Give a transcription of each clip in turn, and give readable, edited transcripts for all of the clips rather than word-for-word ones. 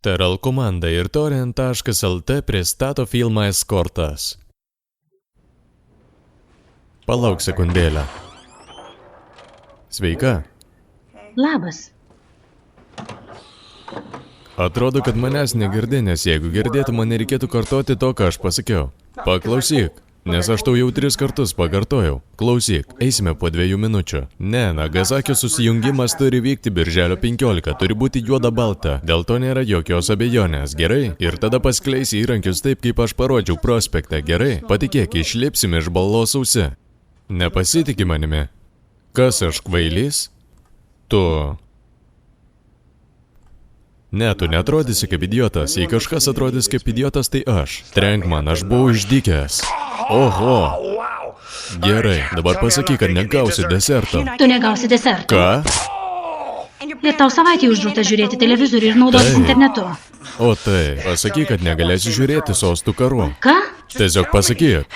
Teral komanda ir Torrent.lt pristato filmą Eskortas. Palauk sekundėlę. Sveika. Labas. Atrodo, kad manęs negirdi, nes jeigu girdėtų, man nereikėtų kartoti to, ką aš pasakiau. Paklausyk, nes aš tau jau 3 kartus pakartojau. Klausyk, eisime po 2 minučių. Ne, Nagasakio susijungimas turi vykti birželio 15, turi būti juoda balta. Dėl to nėra jokios abejonės, gerai? Ir tada paskleisi įrankius taip, kaip aš parodžiau prospektą, gerai? Patikėk, išlipsime iš balos ausi. Nepasitiki manimi. Kas aš, kvailys? Tu... Ne, tu neatrodysi kaip idiotas. Jei kažkas atrodys kaip idiotas, tai aš. Trenk man, aš buvau išdykęs. Oho. Gerai, dabar pasakyk, kad negausi deserto. Tu negausi deserto. Ką? Ir tau savaitį uždrausta žiūrėti televizorių ir naudotis internetu. O tai, pasakyk, kad negalėsi žiūrėti Sostų karų. Ką? Tiesiog pasakyk.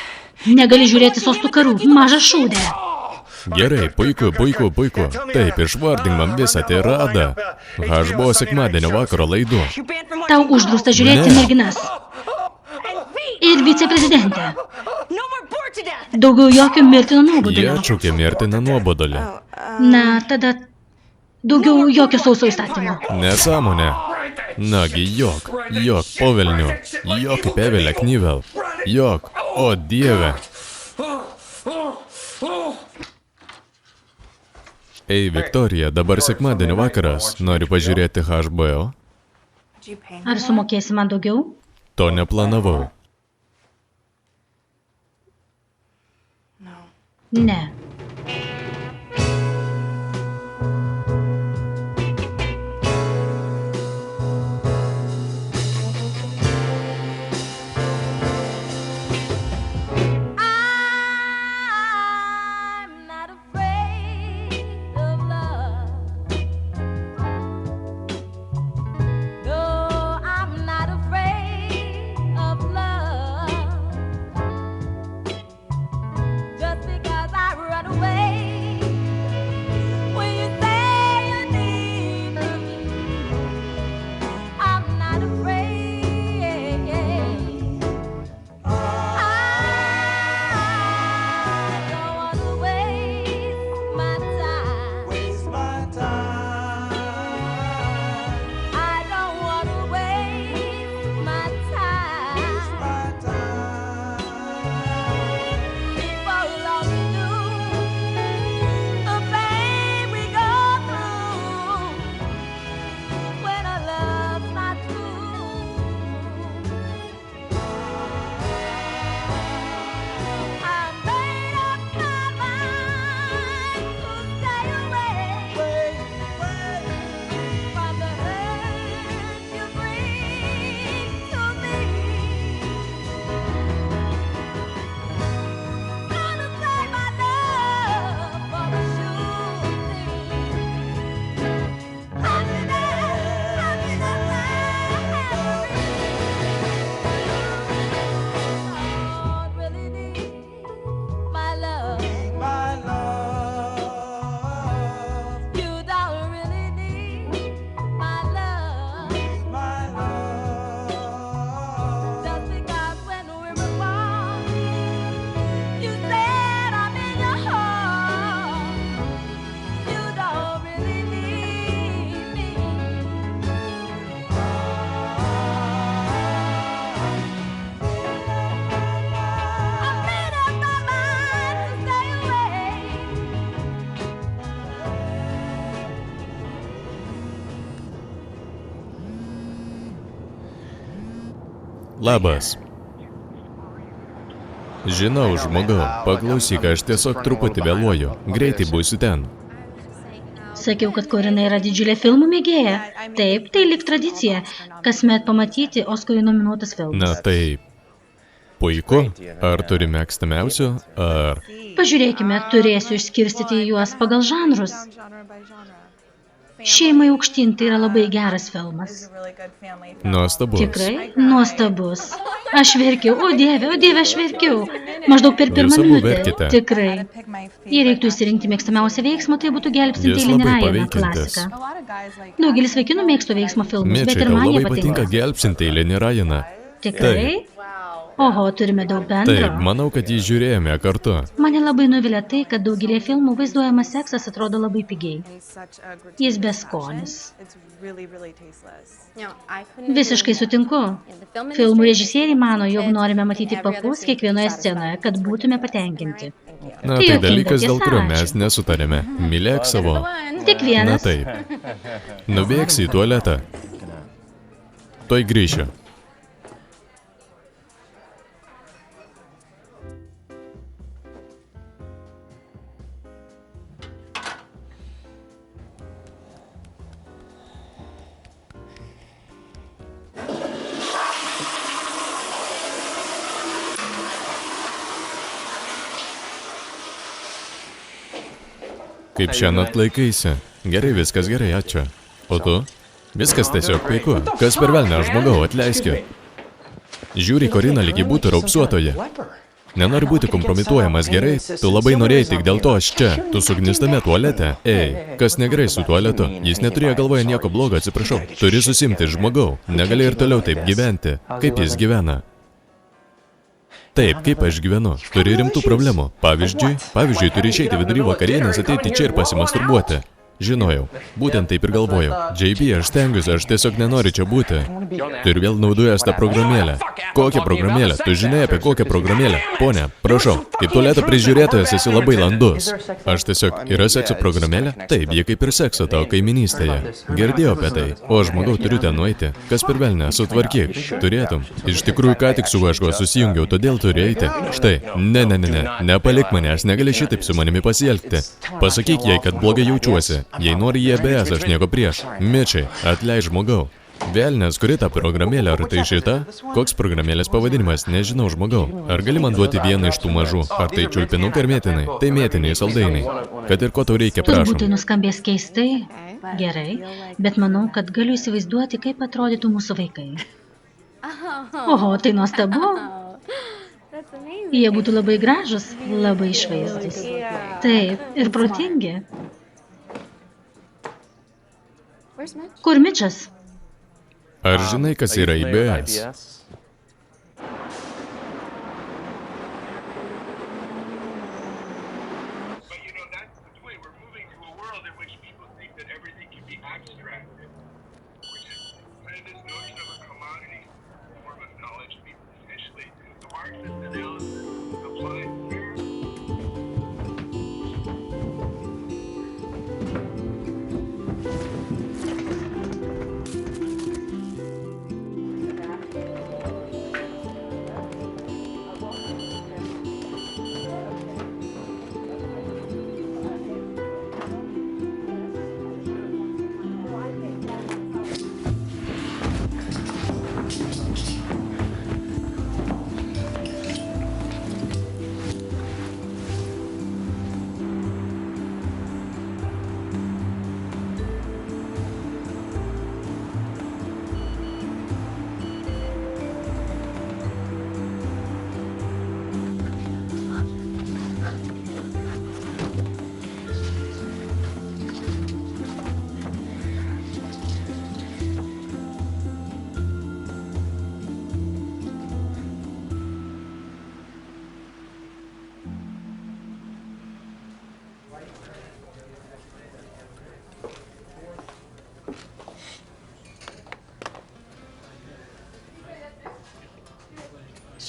Negali žiūrėti Sostų karų, maža šūdė. Gerai, puiku. Taip, išvardink man visą tiradą. Aš buvau sekmadienio vakaro laidų. Tau uždrausta žiūrėti merginas. Ir viceprezidentė. Daugiau jokio mirtino Jie nuobodulio. atšaukė mirtiną nuobodulį. Na, tada daugiau jokio sauso įstatymo. Nesąmonė. Nagi, jok, po velnių. Jok kaip Evelė Knyvel. Jok, o dieve. Ei, Viktorija, dabar sekmadienio vakaras. Nori pažiūrėti HBO? Ar sumokėsi man daugiau? To neplanavau. Ne. Labas. Žinau, žmogau, paklausyk, aš tiesiog truputį vėluoju. Greitai būsiu ten. Sakiau, kad Korina yra didžiulė filmų mėgėja. Taip, tai lyg tradicija. Kasmet pamatyti Oskarui nominuotas filmas. Na taip. Puiku. Ar turi mėgstamiausių, ar... Pažiūrėkime, turėsiu išskirstyti juos pagal žanrus. Šeimai aukštyn tai yra labai geras filmas. Nuostabus. Tikrai nuostabus. Aš verkiau, o dieve, aš verkiau. Maždaug per pirmą Jūs abu minutę. verkite. Tikrai. Jei reiktų įsirinkti mėgstamiausią veiksmą, tai būtų gelbstinti Jis eilinį labai Ryaną, paveikiantis. klasika. Daugelis vaikinų mėgsto veiksmo filmus, bet Mečai, ir tau man jie labai patinka patinka. gelbstinti eilinį Ryaną. Tikrai? Oho, turime daug bendro. Taip, manau, kad jį žiūrėjome kartu. Mane labai nuvilia tai, kad daugelį filmų vaizduojamas seksas atrodo labai pigiai. Jis beskonis. Visiškai sutinku. Filmų režisieriai mano, jog norime matyti papus kiekvienoje scenoje, kad būtume patenkinti. Na, Tai tai juokinga, dalykas, dėl tiesa, kurio ačiū. mes nesutarėme. Mylėk savo. Tik Na vienas. taip. Nubėgsi į tualetą. Tuoj grįšiu. Kaip šiandien atlaikaisi? Gerai, viskas gerai, ačiū. O tu? Viskas tiesiog puiku. Kas per velnę, žmogau, atleiskit. Žiūri, Korina lygiai būtų raupsuotoje. Nenori būti kompromituojamas, gerai? Tu labai norėjai, tik dėl to aš čia. Tu sugnistame tualete. Ei, kas negerai su tualetu? Jis neturėjo galvoje nieko blogo, atsiprašau. Turi susimti, žmogau. Negali ir toliau taip gyventi. Kaip jis gyvena? Taip, kaip aš gyvenu. Turi rimtų problemų. Pavyzdžiui, turi išeiti vidury vakarienės, ateiti čia ir pasimasturbuoti. Žinojau. Būtent taip ir galvojau. JP, aš stengiuosi, aš tiesiog nenoriu čia būti. Tu ir vėl naudojas tą programėlę. Kokią programėlę? Tu žinai apie kokią programėlę? Pone, prašau, kaip tualeto prižiūrėtojas esi labai landus. Aš tiesiog, yra sekso programėlė? Taip, jie kaip ir sekso tavo kaiminystėje. Girdėjau apie tai. O, žmogau, turiu ten nueiti. Kas per velnę, sutvarkyk. Turėtum. Iš tikrųjų, ką tik su kažkuo susijungiau, todėl turi eiti. Štai, nepalik manęs, negali šitaip su manimi pasielgti. Pasakyk jai, kad blogai jaučiuosi. Jei nori jie BS, aš nieko prieš. Mičiai, atleidž žmogau. Velnės, kuri ta programėlė, ar tai šita? Koks programėlės pavadinimas, nežinau žmogau. Ar gali man duoti vieną iš tų mažų? Ar tai čiulpinukai ar mėtinai? Tai mėtiniai saldainiai. Kad ir ko tau reikia, Turbūt tai prašom. nuskambės keistai. Gerai, bet manau, kad galiu įsivaizduoti, kaip atrodytų mūsų vaikai. Oho, tai nuostabu. Jie būtų labai gražus, labai išvaizdus. Taip, ir protingi. Kur Mičas? Ar žinai, kas yra IBS? But you know, that's the point. We're moving to a world in which people think that everything can be abstracted, which is kind of this notion of a commodity form of knowledge. I mean, essentially, the Marxist analysis applies here.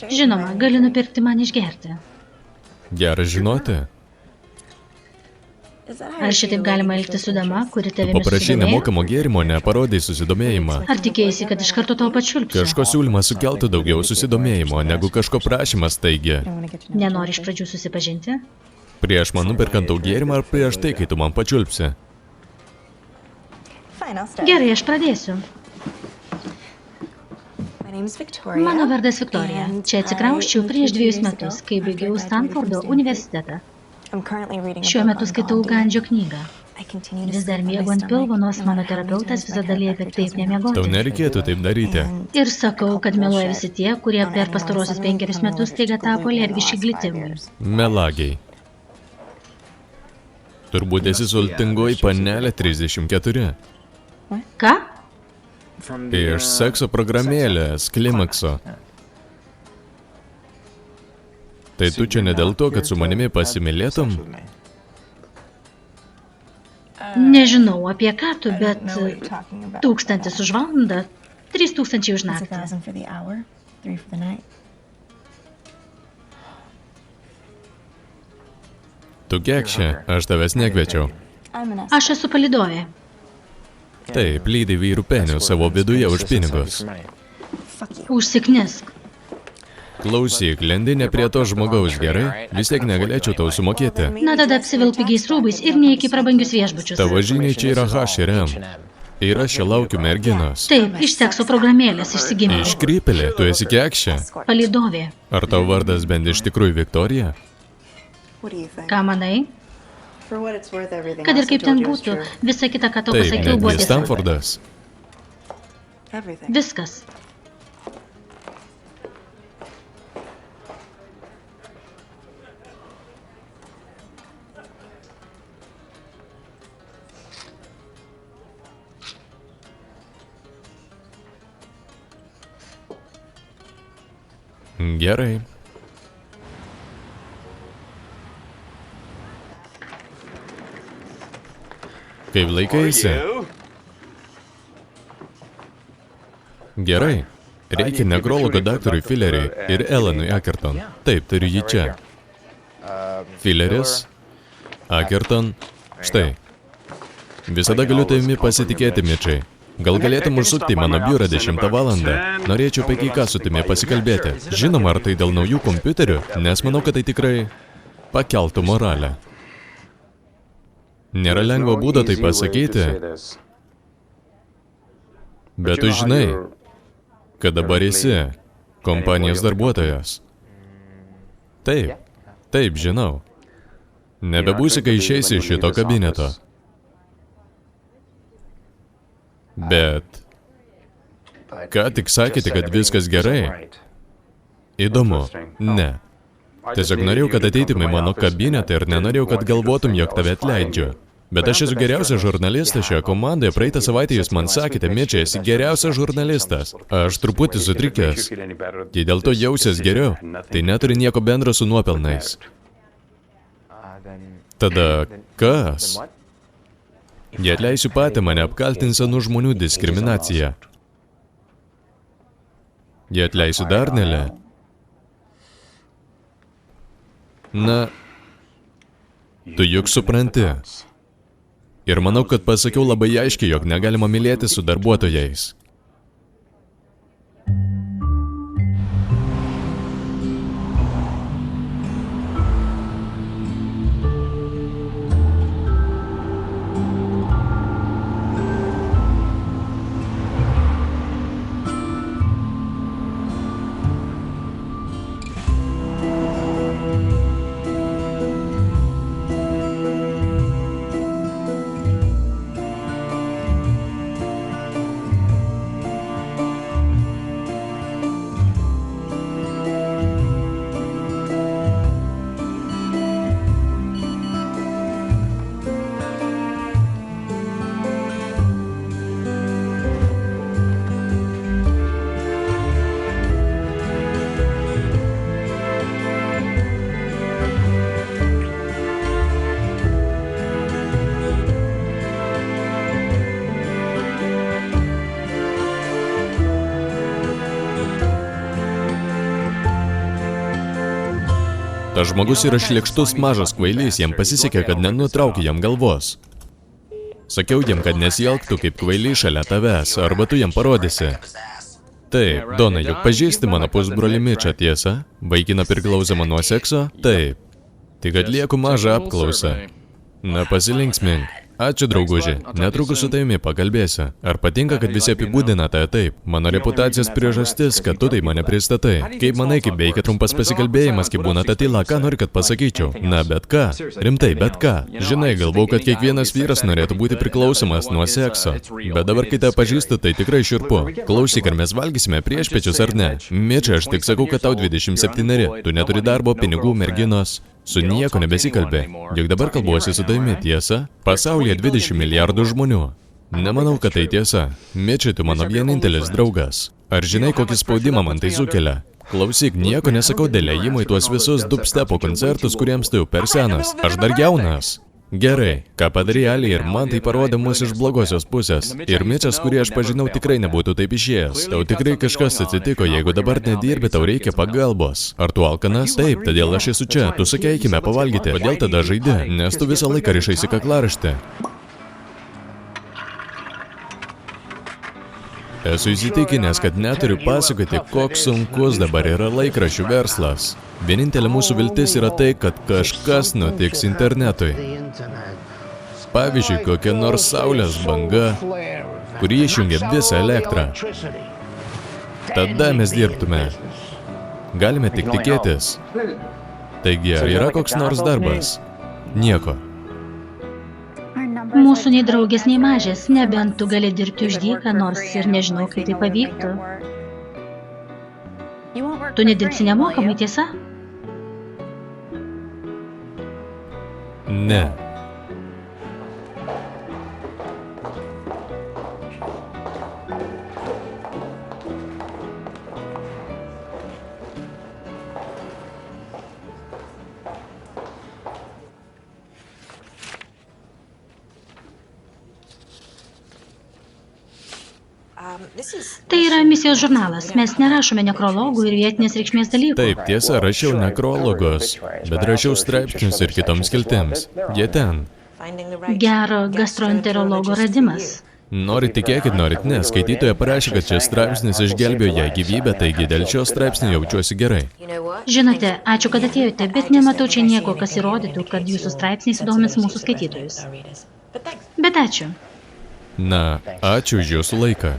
Žinoma, gali nupirkti man išgerti. Gerai žinoti. Ar šitaip galima elgtis su dama, kuri tavimi Paprašai susidomėjo? nemokamo gėrimo, neparodai susidomėjimą. Ar tikėjaisi, kad iš karto to pačiulpsiu? Kažko siūlymas sukeltų daugiau susidomėjimo, negu kažko prašymas taigi. Nenori iš pradžių susipažinti? Prieš man nuperkant tau gėrimą ar prieš tai, kai tu man pačiulpsi? Gerai, aš pradėsiu. Mano vardas Viktorija. Čia atsikrausčiau prieš 2 metus, kai baigiau Stanfordo universitetą. Šiuo metu skaitau Gandžio knygą. Vis dar miegu ant pilvo, nors mano terapeutas visada liepia taip Tau nemiegoti. nereikėtų taip daryti. Ir sakau, kad meluoja visi tie, kurie per pastarosius 5 metus taiga tapo alergiški glitimui. Melagiai. Turbūt esi sultingoji panelė 34. Ką? Iš sekso programėlės Klimakso. Tai tu čia ne dėl to, kad su manimi pasimylėtum? Nežinau apie ką tu, bet 1000 už valandą, 3000 už naktį. Tu kekšė, aš tavęs nekviečiau. Aš esu palidovė. Taip, lydai vyrų penių savo viduje už pinigus. Užsiknisk. Klausyk, lendi ne prie to žmogaus, gerai? Vis tiek negalėčiau tau sumokėti. Na tada apsivilk pigiais rūbais ir neik į prabangius viešbučius. Tavo žiniai čia yra H&M. Ir aš čia laukiu merginos. Taip, iš sekso programėlės išsigimė. Iškrypėlė, tu esi kekšė. Palidovė. Ar tau vardas bent iš tikrųjų Viktorija? Ką manai? Kad ir kaip ten būtų, visa kita, ką tau Taip, pasakiau, buvo netgi tiesa. Stanfordas. Viskas. Gerai. Kaip laikaisi? Gerai. Reikia nekrologo daktarui Filleriui ir Elenui Ackerton. Taip, turiu jį čia. Filleris, Ackerton, štai. Visada galiu tavimi pasitikėti, Mičiai. Gal galėtum užsukti į mano biurą 10 valandą? Norėčiau apie ką su timi pasikalbėti. Žinoma, ar tai dėl naujų kompiuterių, nes manau, kad tai tikrai pakeltų moralę. Nėra lengvo būdo tai pasakyti, bet tu žinai, kad dabar esi kompanijos darbuotojas. Taip, taip, žinau. Nebebūsi, kai išeisi iš šito kabineto. Bet ką tik sakėte, kad viskas gerai? Įdomu. Ne. Tiesiog norėjau, kad ateitum į mano kabinetą ir nenorėjau, kad galvotum, jog tave atleidžiu. Bet aš esu geriausias žurnalistas šioje komandoje. Praeitą savaitę jūs man sakėte, Mičiai, esi geriausias žurnalistas. Aš truputį sutrikęs. Jei dėl to jausies geriau, tai neturi nieko bendro su nuopelnais. Tada kas? Jei atleisiu patį, mane apkaltins senų žmonių diskriminaciją. Jei atleisiu Darnelę, na, tu juk supranti. Ir manau, kad pasakiau labai aiškiai, jog negalima mylėti su darbuotojais. Tas žmogus yra šlykštus mažas kvailys, jam pasisekė, kad nenutraukė jam galvos. Sakiau jam, kad nesielgtų kaip kvailys šalia tavęs, arba tu jam parodysi. Taip, Dona, juk pažįsti mano pusbrolį Mičą, tiesa? Vaikiną priklausomą nuo sekso? Taip. Tik atlieku mažą apklausą. Na, pasilinksmink. Ačiū, drauguži. Netrukus su tavimi pakalbėsiu. Ar patinka, kad visi apibūdina tave taip? Mano reputacijos priežastis, kad tu tai mane pristatai. Kaip manai, kaip veikia trumpas pasikalbėjimas, kaip būna ta tyla, ką nori, kad pasakyčiau? Na, bet ką. Rimtai, bet ką. Žinai, galvau, kad kiekvienas vyras norėtų būti priklausomas nuo sekso. Bet dabar, kai tave pažįstu, tai tikrai šiurpu. Klausyk, ar mes valgysime priešpiečius ar ne? Mičia, aš tik sakau, kad tau 27. Tu neturi darbo, pinigų, merginos. Su nieko nebesikalbė. Juk dabar kalbuosi su tavimi, tiesa? Pasaulyje 20 milijardų žmonių. Nemanau, kad tai tiesa. Mičia, tu mano vienintelis draugas. Ar žinai, kokį spaudimą man tai sukelia? Klausyk, nieko nesakau dėl ėjimo į tuos visus dubstepo koncertus, kuriems tu jau per senas. Aš dar jaunas. Gerai, ką padarė Ali ir man tai parodė mus iš blogosios pusės. Ir Mičas, kurį aš pažinau, tikrai nebūtų taip išėjęs. Tau tikrai kažkas atsitiko, jeigu dabar nedirbi, tau reikia pagalbos. Ar tu alkanas? Taip, todėl aš esu čia. Tu sakei, eikime pavalgyti. Kodėl tada žaidi? Nes tu visą laiką rišaisi kaklaraištį. Esu įsitikinęs, kad neturiu pasakoti, koks sunkus dabar yra laikraščių verslas. Vienintelė mūsų viltis yra tai, kad kažkas nutiks internetui. Pavyzdžiui, kokia nors saulės banga, kuri išjungia visą elektrą. Tada mes dirbtume. Galime tik tikėtis. Taigi, ar yra koks nors darbas? Nieko. Mūsų nei draugės, nei mažės, nebent tu gali dirbti už dyką, nors ir nežinau, kaip tai pavyktų. Tu nedirbsi nemokamai, tiesa? Ne. Tai yra misijos žurnalas. Mes nerašome nekrologų ir vietinės reikšmės dalykų. Taip, tiesa, rašiau nekrologus, bet rašiau straipsnius ir kitoms skiltims. Jie ten. Gero gastroenterologo radimas. Norit tikėkit, norit ne. Skaitytoja parašė, kad šis straipsnis išgelbėjo ją gyvybę, taigi dėl šio straipsnio jaučiuosi gerai. Žinote, ačiū, kad atėjote, bet nematau čia nieko, kas įrodytų, kad jūsų straipsniai sudomins mūsų skaitytojus. Bet ačiū. Na, ačiū už jūsų laiką.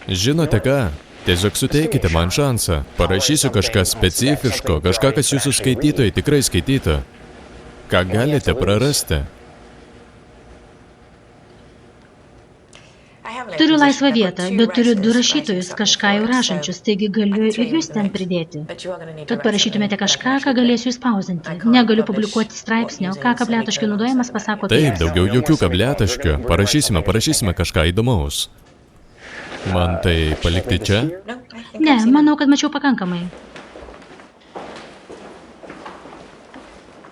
Žinote ką? Tiesiog suteikite man šansą. Parašysiu kažką specifiško, kažką, kas jūsų skaitytojai tikrai skaitytų. Ką galite prarasti? Turiu laisvą vietą, bet turiu 2 rašytojus, kažką jau rašančius, taigi galiu ir jūs ten pridėti. Kad parašytumėte kažką, ką galėsiu įspausinti. Negaliu publikuoti straipsnio, ką kabliataškių naudojimas pasako apie. Taip, daugiau jokių kabliataškių. Parašysime kažką įdomaus. Man tai palikti čia? Ne, manau, kad mačiau pakankamai.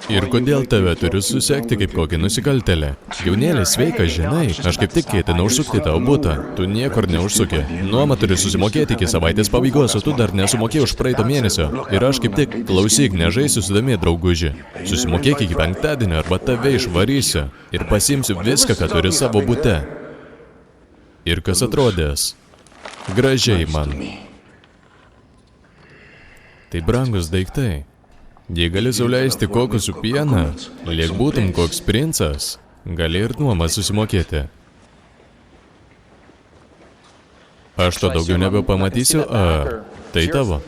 Ir kodėl tave turiu susekti kaip kokį nusikaltelę? Jaunėlė, sveika, žinai, aš kaip tik ketinau užsukti tavo butą. Tu niekur neužsukė. Nuomą turi susimokėti iki savaitės pabaigos, o tu dar nesumokėjai už praeito mėnesio. Ir aš kaip tik, klausyk, nežaisiu sudami, drauguži. Susimokėk iki penktadienio, arba tave išvarysiu. Ir pasiimsiu viską, ką turi savo bute. Ir kas atrodės? Gražiai man. Tai brangus daiktai. Jei gali sau leisti kokosų pieną, lyg būtum koks princas, gali ir nuomą susimokėti. Aš to daugiau nebepamatysiu, ar tai tavo?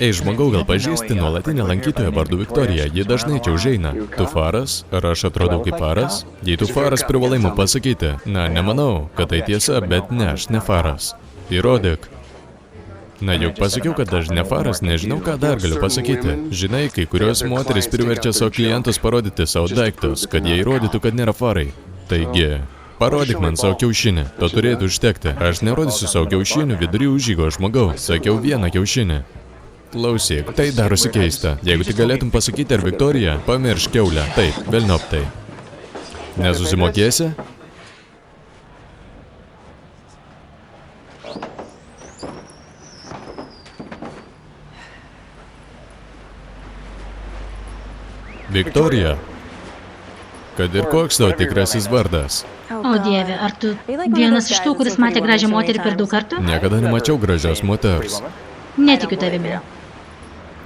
Ei, žmogau, gal pažįsti nuolatinę lankytoją vardu Viktorija, ji dažnai čia užeina. Tu faras? Ar aš atrodau kaip faras? Jei tu faras, privalai man pasakyti. Na, nemanau, kad tai tiesa, bet ne, aš ne faras. Įrodyk. Na, juk pasakiau, kad aš ne faras, nežinau, ką dar galiu pasakyti. Žinai, kai kurios moterys priverčia savo klientus parodyti savo daiktus, kad jie įrodytų, kad nėra farai. Taigi, parodyk man savo kiaušinį, to turėtų užtekti. Aš nerodysiu savo kiaušinių vidury užžygo žmogaus, sakiau vieną kiaušinį. Klausyk, tai darosi keista. Jeigu tik galėtum pasakyti, ar Viktorija, pamirš kiaulę. Taip, velniop tai. Nesusimokėsi? Viktorija, kad ir koks tavo tikrasis vardas. O Dieve, ar tu vienas iš tų, kuris matė gražią moterį per daug kartų? Niekada nemačiau gražios moters. Netikiu tavimi.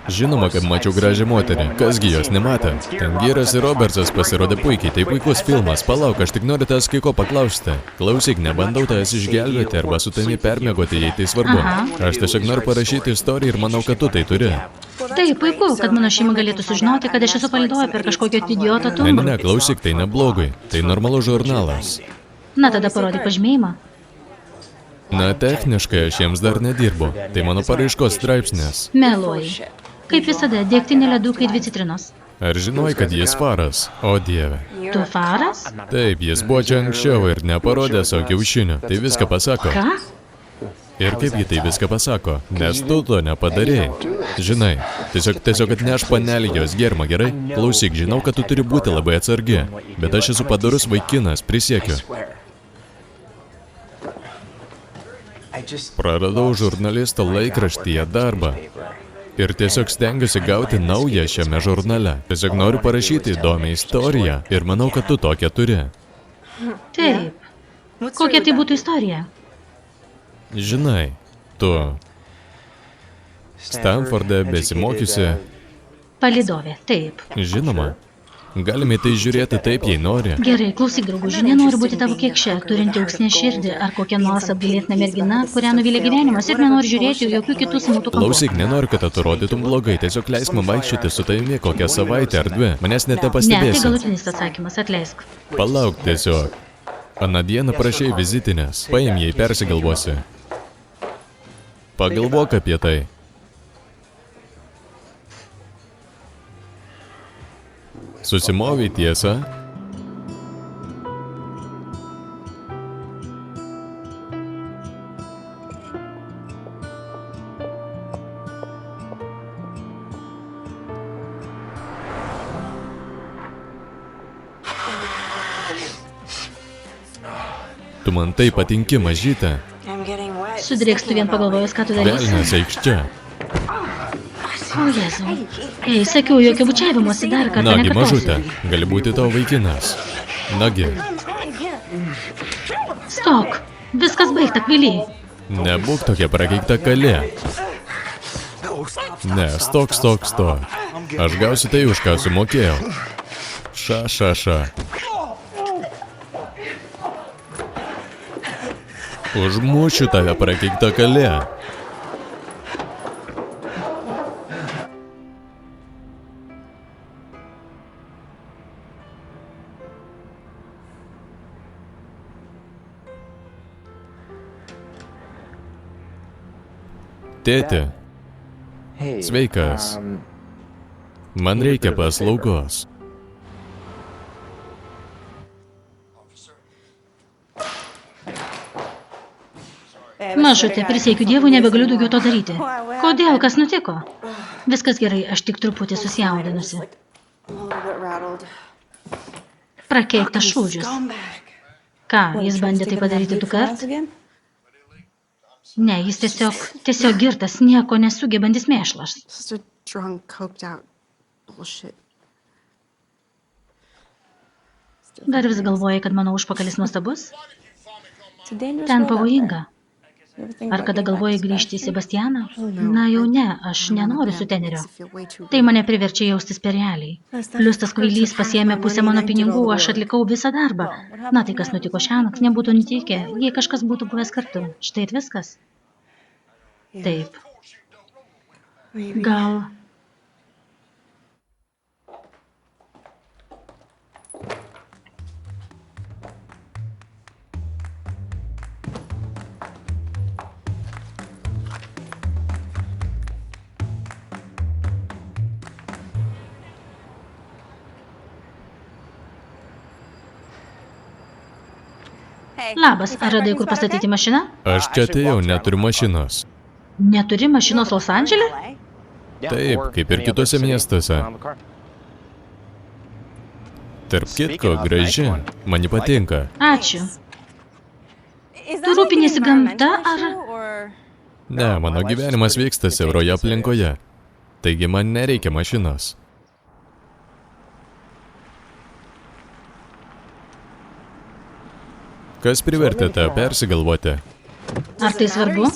Žinoma, kad mačiau gražią moterį. Kasgi jos nematė? Ten Gyras ir Robertsas pasirodė puikiai, tai puikus filmas. Palauk, aš tik noriu tavęs kai ko paklausti. Klausyk, nebandau tavęs išgelbėti arba su tavimi permiegoti, jei tai svarbu. Aš tiesiog noriu parašyti istoriją ir manau, kad tu tai turi. Tai puiku, kad mano šeima galėtų sužinoti, kad aš esu palydovė per kažkokio idiotą tumbrų. Ne, klausyk, tai neblogai. Tai normalus žurnalas. Na, tada parodyk pažymėjimą. Na, techniškai aš jiems dar nedirbu. Tai mano paraiškos straipsnis. Meluoji. Kaip visada, degtinė ledukai 2 citrinos. Ar žinojai, kad jis faras? O Dieve. Tu faras? Taip, jis buvo čia anksčiau ir neparodė savo kiaušinių. Tai viską pasako. Ką? Ir kaip ji tai viską pasako? Nes tu to nepadarėjai. Žinai, tiesiog atneš panelį jos gėrimą, gerai? Klausyk, žinau, kad tu turi būti labai atsargi. Bet aš esu padorus vaikinas, prisiekiu. Praradau žurnalisto laikraštyje darbą. Ir tiesiog stengiuosi gauti naują šiame žurnale. Tiesiog noriu parašyti įdomią istoriją ir manau, kad tu tokią turi. Taip. Kokia tai būtų istorija? Žinai, tu Stanforde besimokiusi. Palydovė, taip. Žinoma, galime tai žiūrėti taip, jei nori. Gerai, klausyk, drauguži, nenoriu būti tavo kėkščia, turinti auksinę širdį, ar kokia nors apgailėtina mergina, kurią nuvylė gyvenimas ir nenori žiūrėti jokių kitų smultų kampų. Klausyk, nenoriu, kad atrodytum blogai, tiesiog leisk man vaikščioti su tavimi kokią savaitę ar 2. Manęs net Ne, tai nepastebėsi. galutinis atsakymas, atleisk. Palauk tiesiog. Aną dieną prašai vizitinės. Paim, jei persigalvosi. Pagalvok apie tai. Susimovei, tiesa? Tu man taip patinki, mažytė. Sudrėkstu vien pagalvojus, ką tu darysi. Velnias, eikš čia. O, Jėzau. Ei, sakiau, jokio bučiavimuose dar kartą Nagi, nekartosiu. mažutė, gali būti tavo vaikinas. Nagi, Stok. Viskas baigta, kvaily. nebūk tokia prakeikta kalė. Ne, stok. Aš gausiu tai, už ką sumokėjau. Ša. Užmušiu tave, prakeikta kalė. Tėti, sveikas. Man reikia paslaugos. Mažutė, prisiekiu Dievui, nebegaliu daugiau to daryti. Kodėl, kas nutiko? Viskas gerai, aš tik truputį susijaudinusi. Prakeiktas šūdžius. Ką, jis bandė tai padaryti 2 kartų? Ne, jis tiesiog girtas, nieko nesugebantis mėšlas. Dar vis galvoji, kad mano užpakalis nuostabus? Ten pavojinga. Ar kada galvoji grįžti į Sebastianą? Na jau ne, aš nenoriu sutenerio. Tai mane priverčia jaustis per realiai. Plius tas kvailys pasiėmė pusę mano pinigų, aš atlikau visą darbą. Na tai kas nutiko šiąnakt, nebūtų nutikę, jei kažkas būtų buvęs kartu. Štai ir viskas. Taip. Gal... Labas, ar radai kur pastatyti mašiną? Aš čia atėjau, neturiu mašinos. Neturi mašinos Los Andžele? Taip, kaip ir kitose miestuose. Tarp kitko, graži. Man ji patinka. Ačiū. Tu rūpiniesi gamta ar... Ne, mano gyvenimas vyksta siauroje aplinkoje. Taigi man nereikia mašinos. Kas privertė tave persigalvoti? Ar tai svarbu?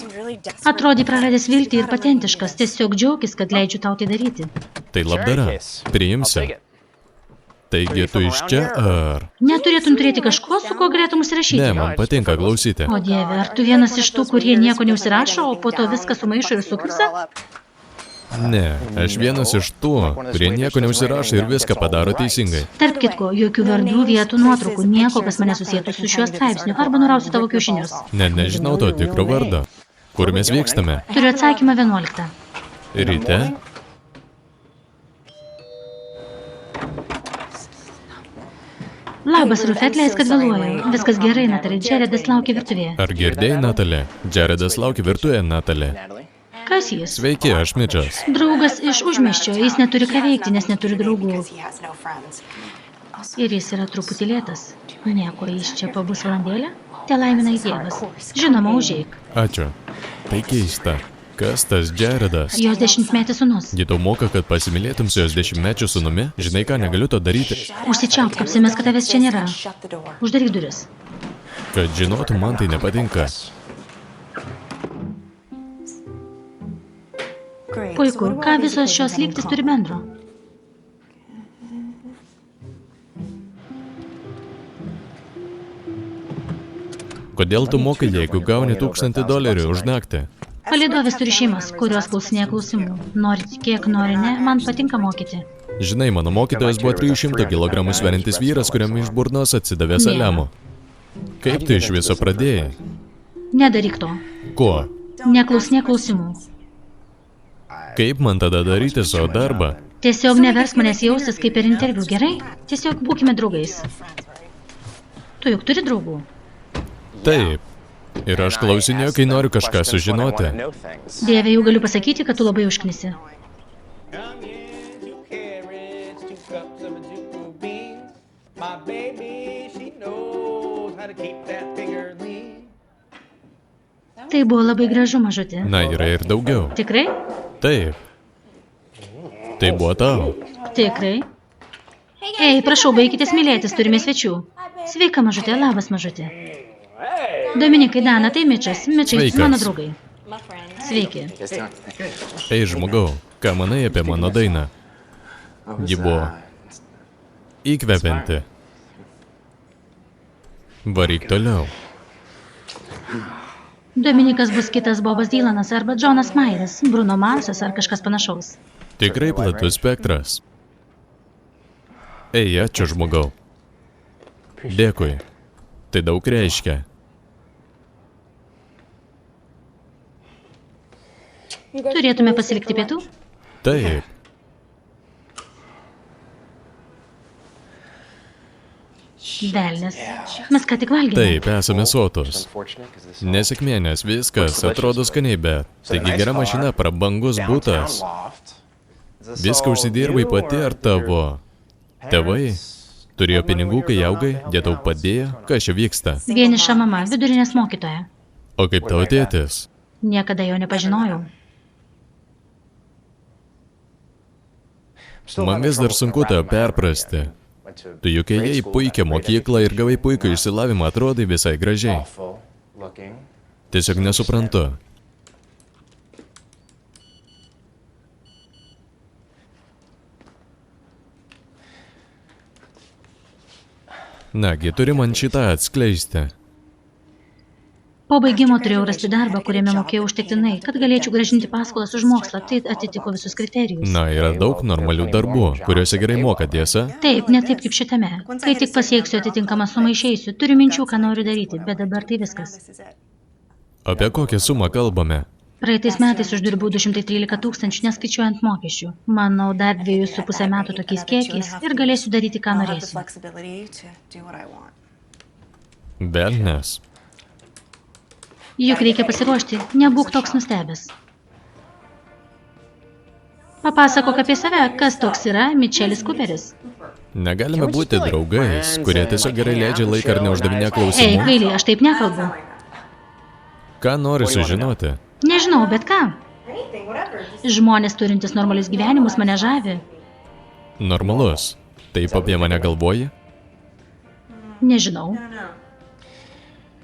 Atrodai praradęs viltį ir patentiškas, tiesiog džiaugis, kad leidžiu tau tai daryti. Tai labdara. Priimsiu. Taigi tu iš čia ar... Neturėtum turėti kažko, su kuo galėtum užsirašyti. Ne, man patinka klausyti. O dieve, ar tu vienas iš tų, kurie nieko neužsirašo, o po to viską sumaišo ir sukursa? Ne, aš vienas iš tų, kurie nieko neužsirašo ir viską padaro teisingai. Tarp kitko, jokių vardų, vietų, nuotraukų, nieko, kas mane susietų su šiuo straipsniu, arba nurausiu tavo kiaušinius. Net nežinau to tikro vardo. Kur mes vykstame? Turiu atsakymą 11. Ryte? Labas, Rufet, leis, kad vėluoju. Viskas gerai, Natalė. Jaredas laukia virtuvėje. Ar girdėjai, Natalė? Jaredas laukia virtuvėje, Natalė. Kas jis? Sveiki, aš Midžas. Draugas iš užmiesčio. Jis neturi ką veikti, nes neturi draugų. Ir jis yra truputį lėtas. Nieko, jis čia pabus valandėlę? Te laimina Dievas. Žinoma, užeik. Ačiū. Tai keista. Kas tas Jaredas? Jos 10-metis sūnus. Ji tau moka, kad pasimylėtum su jos 10-mečiu sūnumi? Žinai ką, negaliu to daryti. Užsičiaupk, apsimės, kad tavęs čia nėra. Uždaryk duris. Kad žinotum, man tai nepatinka. Puiku, ką visos šios lygtis turi bendro? Kodėl tu mokai, jeigu gauni $1000 už naktį? Palydovės turi šeimas, kurios klausinėja klausimų. Nori tikėk, nori ne, man patinka mokyti. Žinai, mano mokytojas buvo 300 kg sveriantis vyras, kuriam iš burnos atsidavė saliamų. Kaip tu iš viso pradėjai? Nedaryk to. Ko? Neklausinėk klausimų. Kaip man tada daryti savo darbą? Tiesiog neversk manęs jaustis kaip per interviu, gerai? Tiesiog būkime draugais. Tu juk turi draugų? Taip. Ir aš klausinėjau, kai noriu kažką sužinoti. Dieve, jau galiu pasakyti, kad tu labai užknisi. Tai buvo labai gražu, mažutė. Na, yra ir daugiau. Tikrai? Taip. Tai buvo tau. Tikrai. Ei, prašau, baikitės mylėtis, turime svečių. Sveika, mažutė, labas, mažutė. Dominikai, Dana, tai Mičas. Mičai, Sveikas. mano draugai. Sveiki. Ei, žmogau, ką manai apie mano dainą? Ji buvo įkvepianti. Varyk toliau. Dominikas bus kitas Bobas Dylanas arba Džonas Mairas, Bruno Marsas ar kažkas panašaus. Tikrai platus spektras. Ei, ačiū žmogau. Dėkui. Tai daug reiškia. Turėtume pasilikti pietų? Taip. Velnias. Mes ką tik valgėme. Taip, esame sotus. Nesėkmė, nes viskas atrodo skaniai, bet taigi gera mašina, prabangus butas. Viską užsidirbai pati ar tavo tėvai? Turėjo pinigų, kai augai, jie tau padėjo, kas čia vyksta? Vieniša mama, vidurinės mokytoja. O kaip tavo tėtis? Niekada jo nepažinojau. Man vis dar sunku tave perprasti. Tu juk ėjai į puikią mokyklą ir gavai puikų išsilavimą, atrodai visai gražiai. Tiesiog nesuprantu. Nagi, turi man šitą atskleisti. Po baigimo turėjau rasti darbą, kuriame mokėjau užtektinai, kad galėčiau grąžinti paskolas už mokslą, tai atitiko visus kriterijus. Na, yra daug normalių darbų, kuriuose gerai moka, tiesa? Taip, ne taip kaip šitame. Kai tik pasieksiu atitinkamą sumą išeisiu, turiu minčių, ką noriu daryti, bet dabar tai viskas. Apie kokią sumą kalbame? Praeitais metais uždirbau 213 000, neskaičiuojant mokesčių. Manau, dar 2,5 metų tokiais kiekiais ir galėsiu daryti, ką norėsiu. Velnias. Juk reikia pasiruošti, nebūk toks nustebęs. Papasakok apie save, kas toks yra Mičelis Cooperis. Negalime būti draugais, kurie tiesiog gerai leidžia laiką ir neuždavinė Ei, klausimų. Kaili, aš taip nekalbu. Ką nori sužinoti? Nežinau, bet ką. Žmonės turintys normalius gyvenimus mane žavi. Normalus. Taip apie mane galvoji? Nežinau.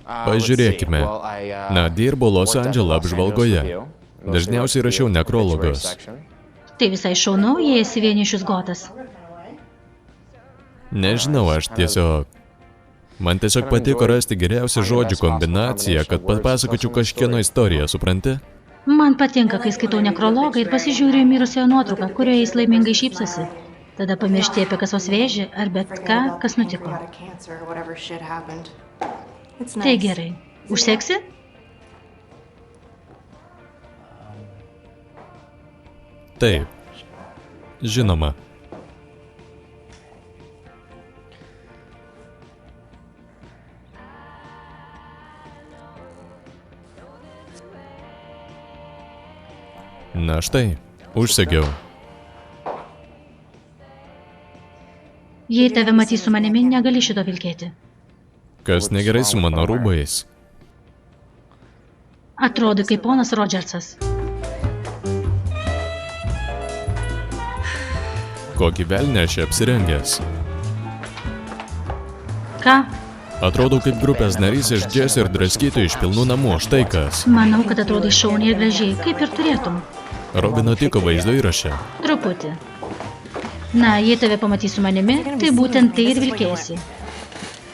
Pažiūrėkime. Na, dirbau Los Andželo apžvalgoje. Dažniausiai rašiau nekrologus. Tai visai šaunu, jei esi vienišius gotas. Nežinau, aš tiesiog... Man tiesiog patiko rasti geriausią žodžių kombinaciją, kad papasakočiau kažkieno istoriją, supranti? Man patinka, kai skaitau nekrologą ir pasižiūriu į mirusiojo nuotrauką, kurioje jis laimingai šypsosi. Tada pamiršti apie kasos vėžį ar bet ką, kas nutiko. Tai gerai. Užseksi? Taip. Žinoma. Na štai, užsegiau. Jei tave matys su manimi, negali šito vilkėti. Kas negerai su mano rūbais? Atrodo kaip ponas Rodžersas. Kokį velnę aš apsirengęs? Ką? Atrodau kaip grupės narys iš džesio ir draskytų iš pilnų namų, štai kas. Manau, kad atrodai šauniai ir gražiai, kaip ir turėtum. Robino tiko vaizdo įraše. Truputį. Na, jei tave pamatys su manimi, tai būtent tai ir vilkėsi.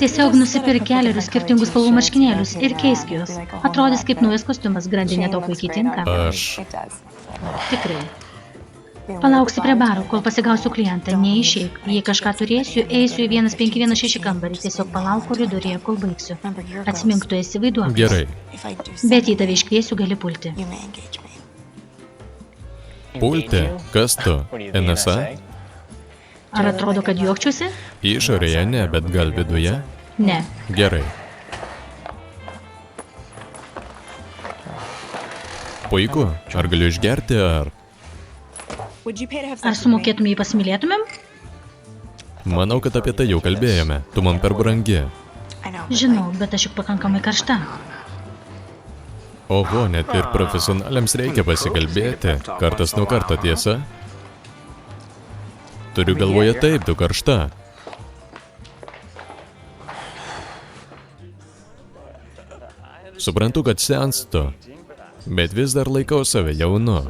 Tiesiog nusipirk keliarius skirtingus spalvų marškinėlius ir keisk juos. Atrodys kaip naujas kostiumas, grandinė tau puikiai tinka. Aš... Tikrai. Palauksiu prie baro, kol pasigausiu klientą, neišeik. Jei kažką turėsiu, eisiu į 1516 kambarį, tiesiog palauk koridoriuje, kol baigsiu. Atsimink, tu esi vaiduoklis. Gerai. Bet jei tave iškviesiu, gali pulti. Pulti? Kas tu? NSA? Ar atrodo, kad juokčiuosi? Išorėje ne, bet gal viduje? Ne. Gerai. Puiku. Ar galiu išgerti, ar... Ar sumokėtum, jei pasimylėtumėm? Manau, kad apie tai jau kalbėjome. Tu man per brangi. Žinau, bet aš juk pakankamai karšta. Oho, net ir profesionaliams reikia pasikalbėti. Kartas nuo karto, tiesa? Turiu galvoje taip, tu karšta. Suprantu, kad senstu, bet vis dar laikau save jaunu.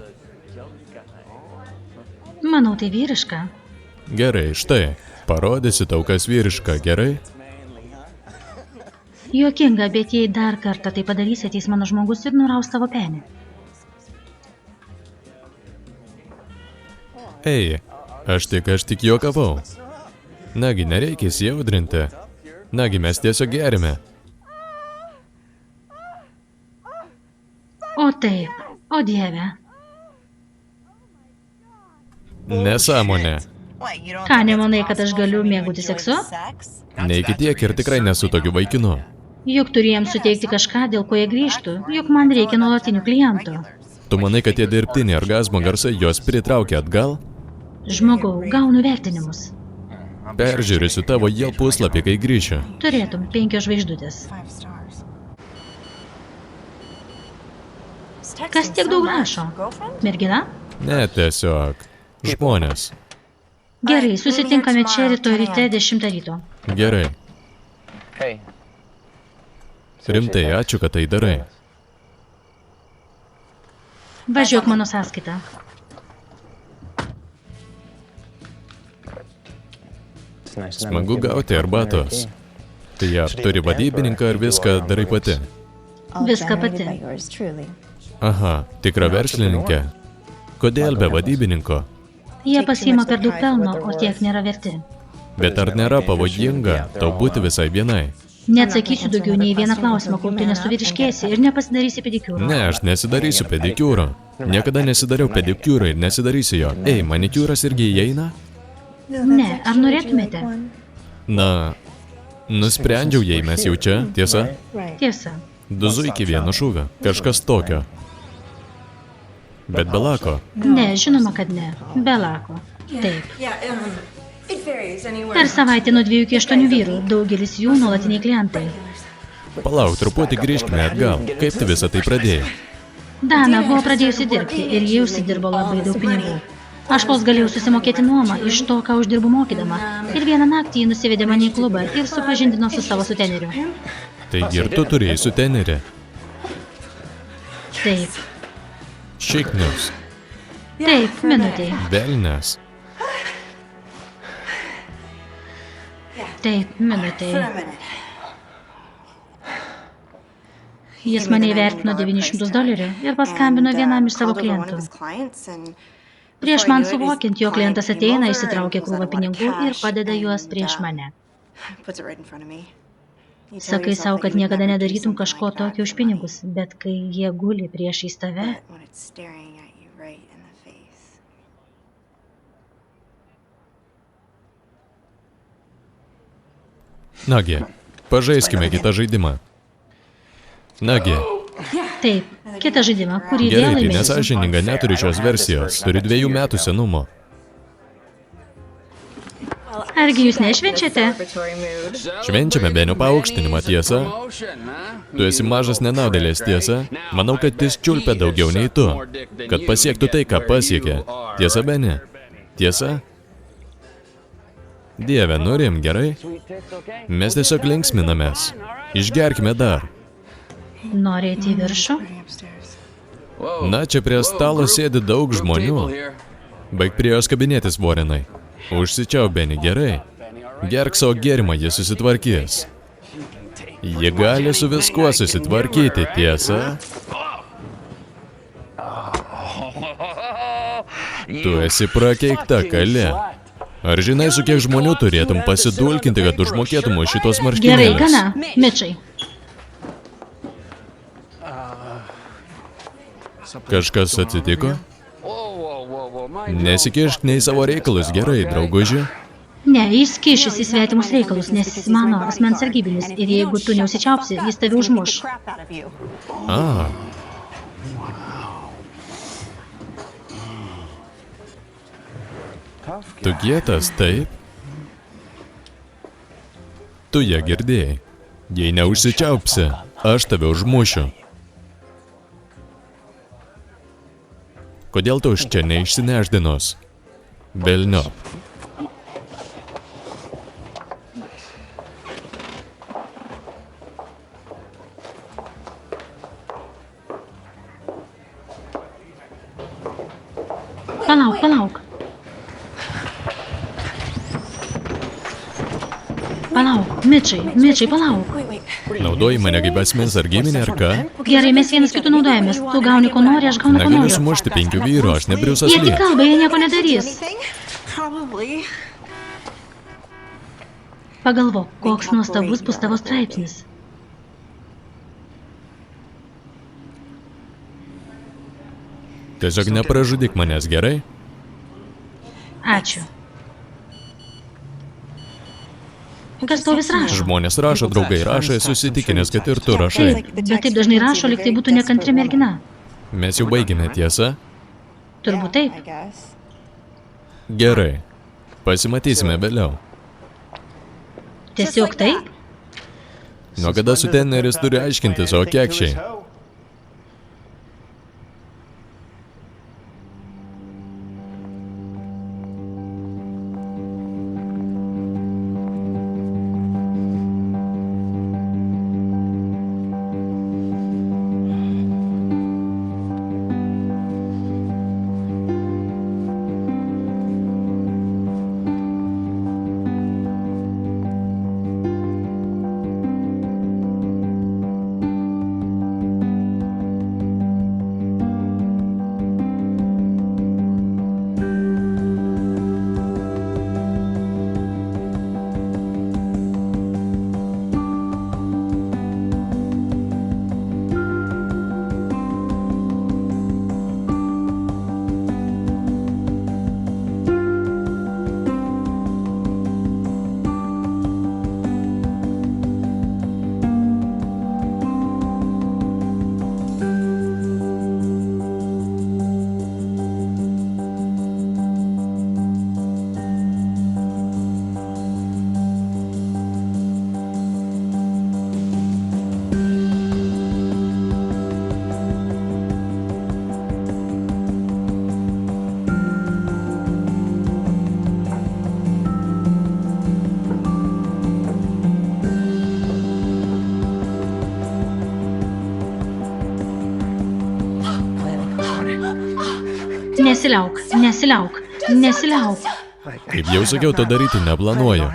Manau, tai vyriška. Gerai, štai. Parodysiu tau, kas vyriška, gerai? Juokinga, bet jei dar kartą tai padarysi, ateis mano žmogus ir nuraus tavo penį. Ei, aš tik juokavau. Nagi, nereikia įsijaudrinti. Nagi, mes tiesiog gerime. O taip, o dieve. Nesąmonė. Ką, nemanai, kad aš galiu mėgauti seksu? Ne iki tiek ir tikrai nesu tokiu vaikinu. Juk turiu jiems suteikti kažką, dėl ko jie grįžtų. Juk man reikia nuolatinių klientų. Tu manai, kad tie dirbtiniai orgazmo garsai juos pritraukia atgal? Žmogau, gaunu vertinimus. Peržiūrėsiu tavo Yelp puslapį, kai grįšiu. Turėtum 5 žvaigždutės. Kas tiek daug rašo? Mergina? Ne, tiesiog. Žmonės. Gerai, susitinkame čia rytoj ryte 10 ryto. Gerai. Rimtai, ačiū, kad tai darai. Važiuok mano sąskaitą. Smagu gauti arbatos. Tai ar turi vadybininką ar viską darai pati? Viską pati. Aha, tikra verslininkė. Kodėl be vadybininko? Jie pasiima per daug pelno, o tiek nėra verti. Bet ar nėra pavojinga tau būti visai vienai? Neatsakysiu daugiau nei vieną klausimą, kol tu nesuvyriškėsi ir nepasidarysi pedikiūro. Ne, aš nesidarysiu pedikiūro. Niekada nesidariau pedikiūro ir nesidarysiu jo. Ei, manikiūras irgi įeina? Ne, ar norėtumėte? Na, nusprendžiau, jei mes jau čia, tiesa? Tiesa. 2 zuikiai vieno šūvio. Kažkas tokio. Bet be lako. Ne, žinoma, kad ne. Be lako. Taip. Per savaitę nuo 2 iki 8 vyrų, daugelis jų nuolatiniai klientai. Palauk, truputį grįžkime atgal. Kaip tu visą tai pradėjai? Dana buvo pradėjusi dirbti ir ji užsidirbo labai daug pinigų. Aš vos galėjau susimokėti nuomą iš to, ką uždirbu mokydama. Ir vieną naktį ji nusivedė mane į klubą ir supažindino su savo suteneriu. Taigi ir tu turėjai sutenerį. Taip, Šiknius. taip, minutė. Velnes. Taip, minutė. Jis mane įvertino $900 ir paskambino vienam iš savo klientų. Prieš man suvokiant, jo klientas ateina, išsitraukia krūvą pinigų ir padeda juos prieš mane. Sakai savo, kad niekada nedarytum kažko tokio už pinigus, bet kai jie guli priešais tave, Nagi, pažaiskime kitą žaidimą. Nagi, taip, kitą žaidimą, kurį vėl gerai, tai laimėsiu. nesąžininga, neturi šios versijos. Turi 2 metų senumo. Argi jūs nešvenčiate? Švenčiame benio paaukštinimą, tiesa? Tu esi mažas nenaudėlės, tiesa? Manau, kad jis čiulpia daugiau nei tu. Kad pasiektų tai, ką pasiekė. Tiesa, Beni? Tiesa? Dieve, nurim, gerai? Mes tiesiog linksminamės. Išgerkime dar. Norėti į viršų? Na, čia prie stalo sėdi daug žmonių. Baig prie jos kabinėtis, Vorenai. Užsičiau, Beni, gerai. Gerk savo gėrimą, jis susitvarkys. Jie gali su viskuo susitvarkyti, tiesa? Tu esi prakeikta, kalė. Ar žinai, su kiek žmonių turėtum pasidulkinti, kad užmokėtum už šitos Gerai, marškinėlius? gana. Mičai. Kažkas atsitiko? Nesikišk nei savo reikalus, gerai, drauguži. Ne, jis kišis į svetimus reikalus, nes jis mano asmens sargybinis ir jeigu tu neusičiaupsi, jis tave užmuš. A. Tu kietas, taip? Tu ją girdėjai. Jei neužsičiaupsi, aš tave užmušiu. Kodėl tu iš čia neišsineždinos? Velniop. Palauk, palauk. Palauk, Mičai, palauk. Naudoji mane kaip asmens sargybinę ar ką? Gerai, mes vienas kitų naudojamės. Tu gauni ko nori, aš gaunu ko Negaliu noriu. sumušti 5 vyrų, aš ne Briusas Jie tik Lee. kalba, jie nieko nedarys. Pagalvok, koks nuostabus bus tavo straipsnis. Tiesiog nepražudyk manęs, gerai? Ačiū. Kas tau vis rašo? Žmonės rašo, draugai rašo, esu įsitikinęs, kad ir tu rašai. Bet taip dažnai rašo, lyg tai būtų nekantri mergina. Mes jau baigėme, tiesa? Turbūt taip. Gerai. Pasimatysime vėliau. Tiesiog taip? Nuo kada suteneris turi aiškinti savo kekščiai? Nesiliauk, nesiliauk, nesiliauk. Kaip jau sakiau, to daryti neplanuoju.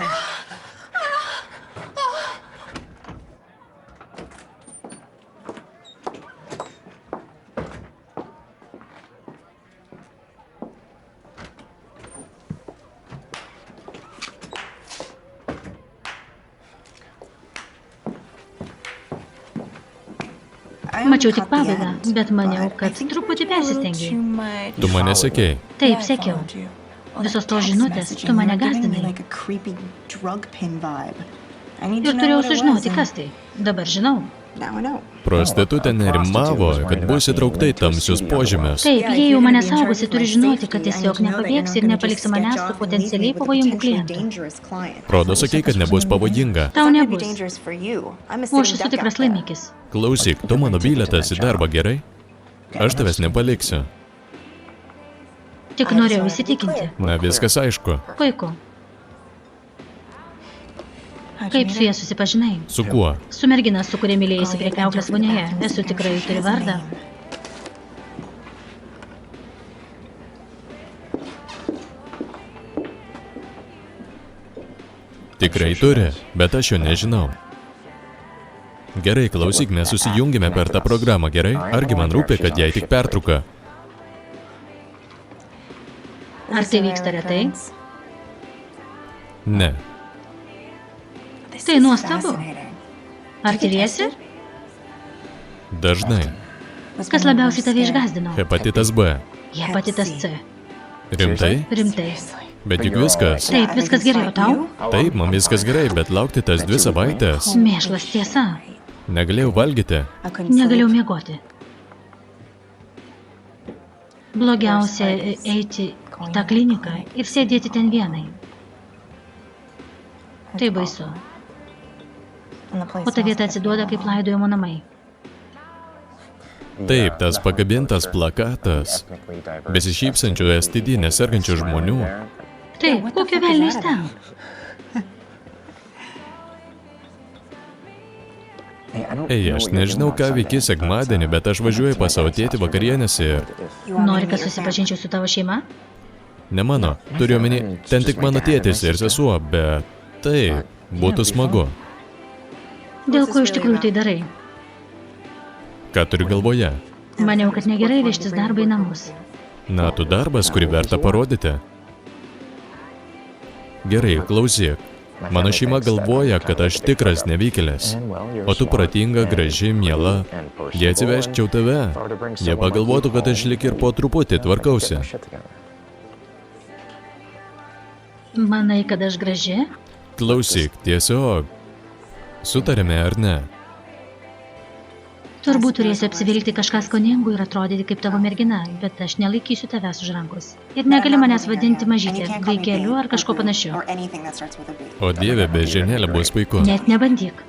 Mačiau tik pabaigą, bet maniau, kad truputį persistengiai. Tu mane sekei. Taip, sekiau. Visos tos žinutės, tu mane gazdinai. Ir turėjau sužinoti, kas tai. Dabar žinau. Prostitutė nerimavo, kad bus įtraukta į tamsius požymius. Taip, jei jau mane saugosi, turi žinoti, kad tiesiog nepabėgsi ir nepaliksi manęs su potencialiai pavojingu klientu. Rodo, sakei, kad nebus pavojinga. Tau nebus. O aš esu tikras laimikis. Klausyk, tu mano bilietas į darbą, gerai? Aš tavęs nepaliksiu. Tik norėjau įsitikinti. Na, viskas aišku. Puiku. Kaip su jie susipažinai? Su kuo? Su mergina, su kuria mylėjasi prie kriauklės vonioje. Esu tikrai, turi vardą. Tikrai turi, bet aš jo nežinau. Gerai, klausyk, mes susijungime per tą programą, gerai? Argi man rūpi, kad jai tik pertrauka? Ar tai vyksta retai? Ne. Tai nuostabu. Ar tyriesi? Dažnai. Kas labiausiai tave išgazdino? Hepatitas B. Hepatitas C. Rimtai? Rimtai. Bet juk viskas. Taip, viskas gerai, o tau? Taip, man viskas gerai, bet laukti tas 2 savaitės. Mėšlas tiesa. Negalėjau valgyti. Negalėjau miegoti. Blogiausia eiti į tą kliniką ir sėdėti ten vienai. Tai baisu. O ta vieta atsiduoda kaip laidojimo namai. Taip, tas pakabintas plakatas. Besišypsančių STD nesergančių žmonių. Taip, kokio velnio jis ten? Ei, aš nežinau, ką veiki sekmadienį, bet aš važiuoju pas savo tėtį vakarienės ir... Nori, kad susipažinčiau su tavo šeima? Ne mano, turiu omeny, ten tik mano tėtis ir sesuo, bet taip, būtų smagu. Dėl ko iš tikrųjų tai darai? Ką turi galvoje? Maniau, kad negerai vežtis darbą į namus. Na, tu darbas, kurį verta parodyti. Gerai, klausyk. Mano šeima galvoja, kad aš tikras nevykėlis. O tu protinga, graži, miela. Jei atsivežčiau tave, jie pagalvotų, kad aš lik ir po truputį tvarkausi. Manai, kad aš graži? Klausyk, tiesiog. Sutarėme ar ne? Turbūt turėsiu apsivilkti kažką skoningų ir atrodyti kaip tavo mergina, bet aš nelaikysiu tavęs už rankos. Ir negali manęs vadinti mažytė, vaikeliu ar kažko panašiu. O dieve, beždžionėlė bus puiku. Net nebandyk.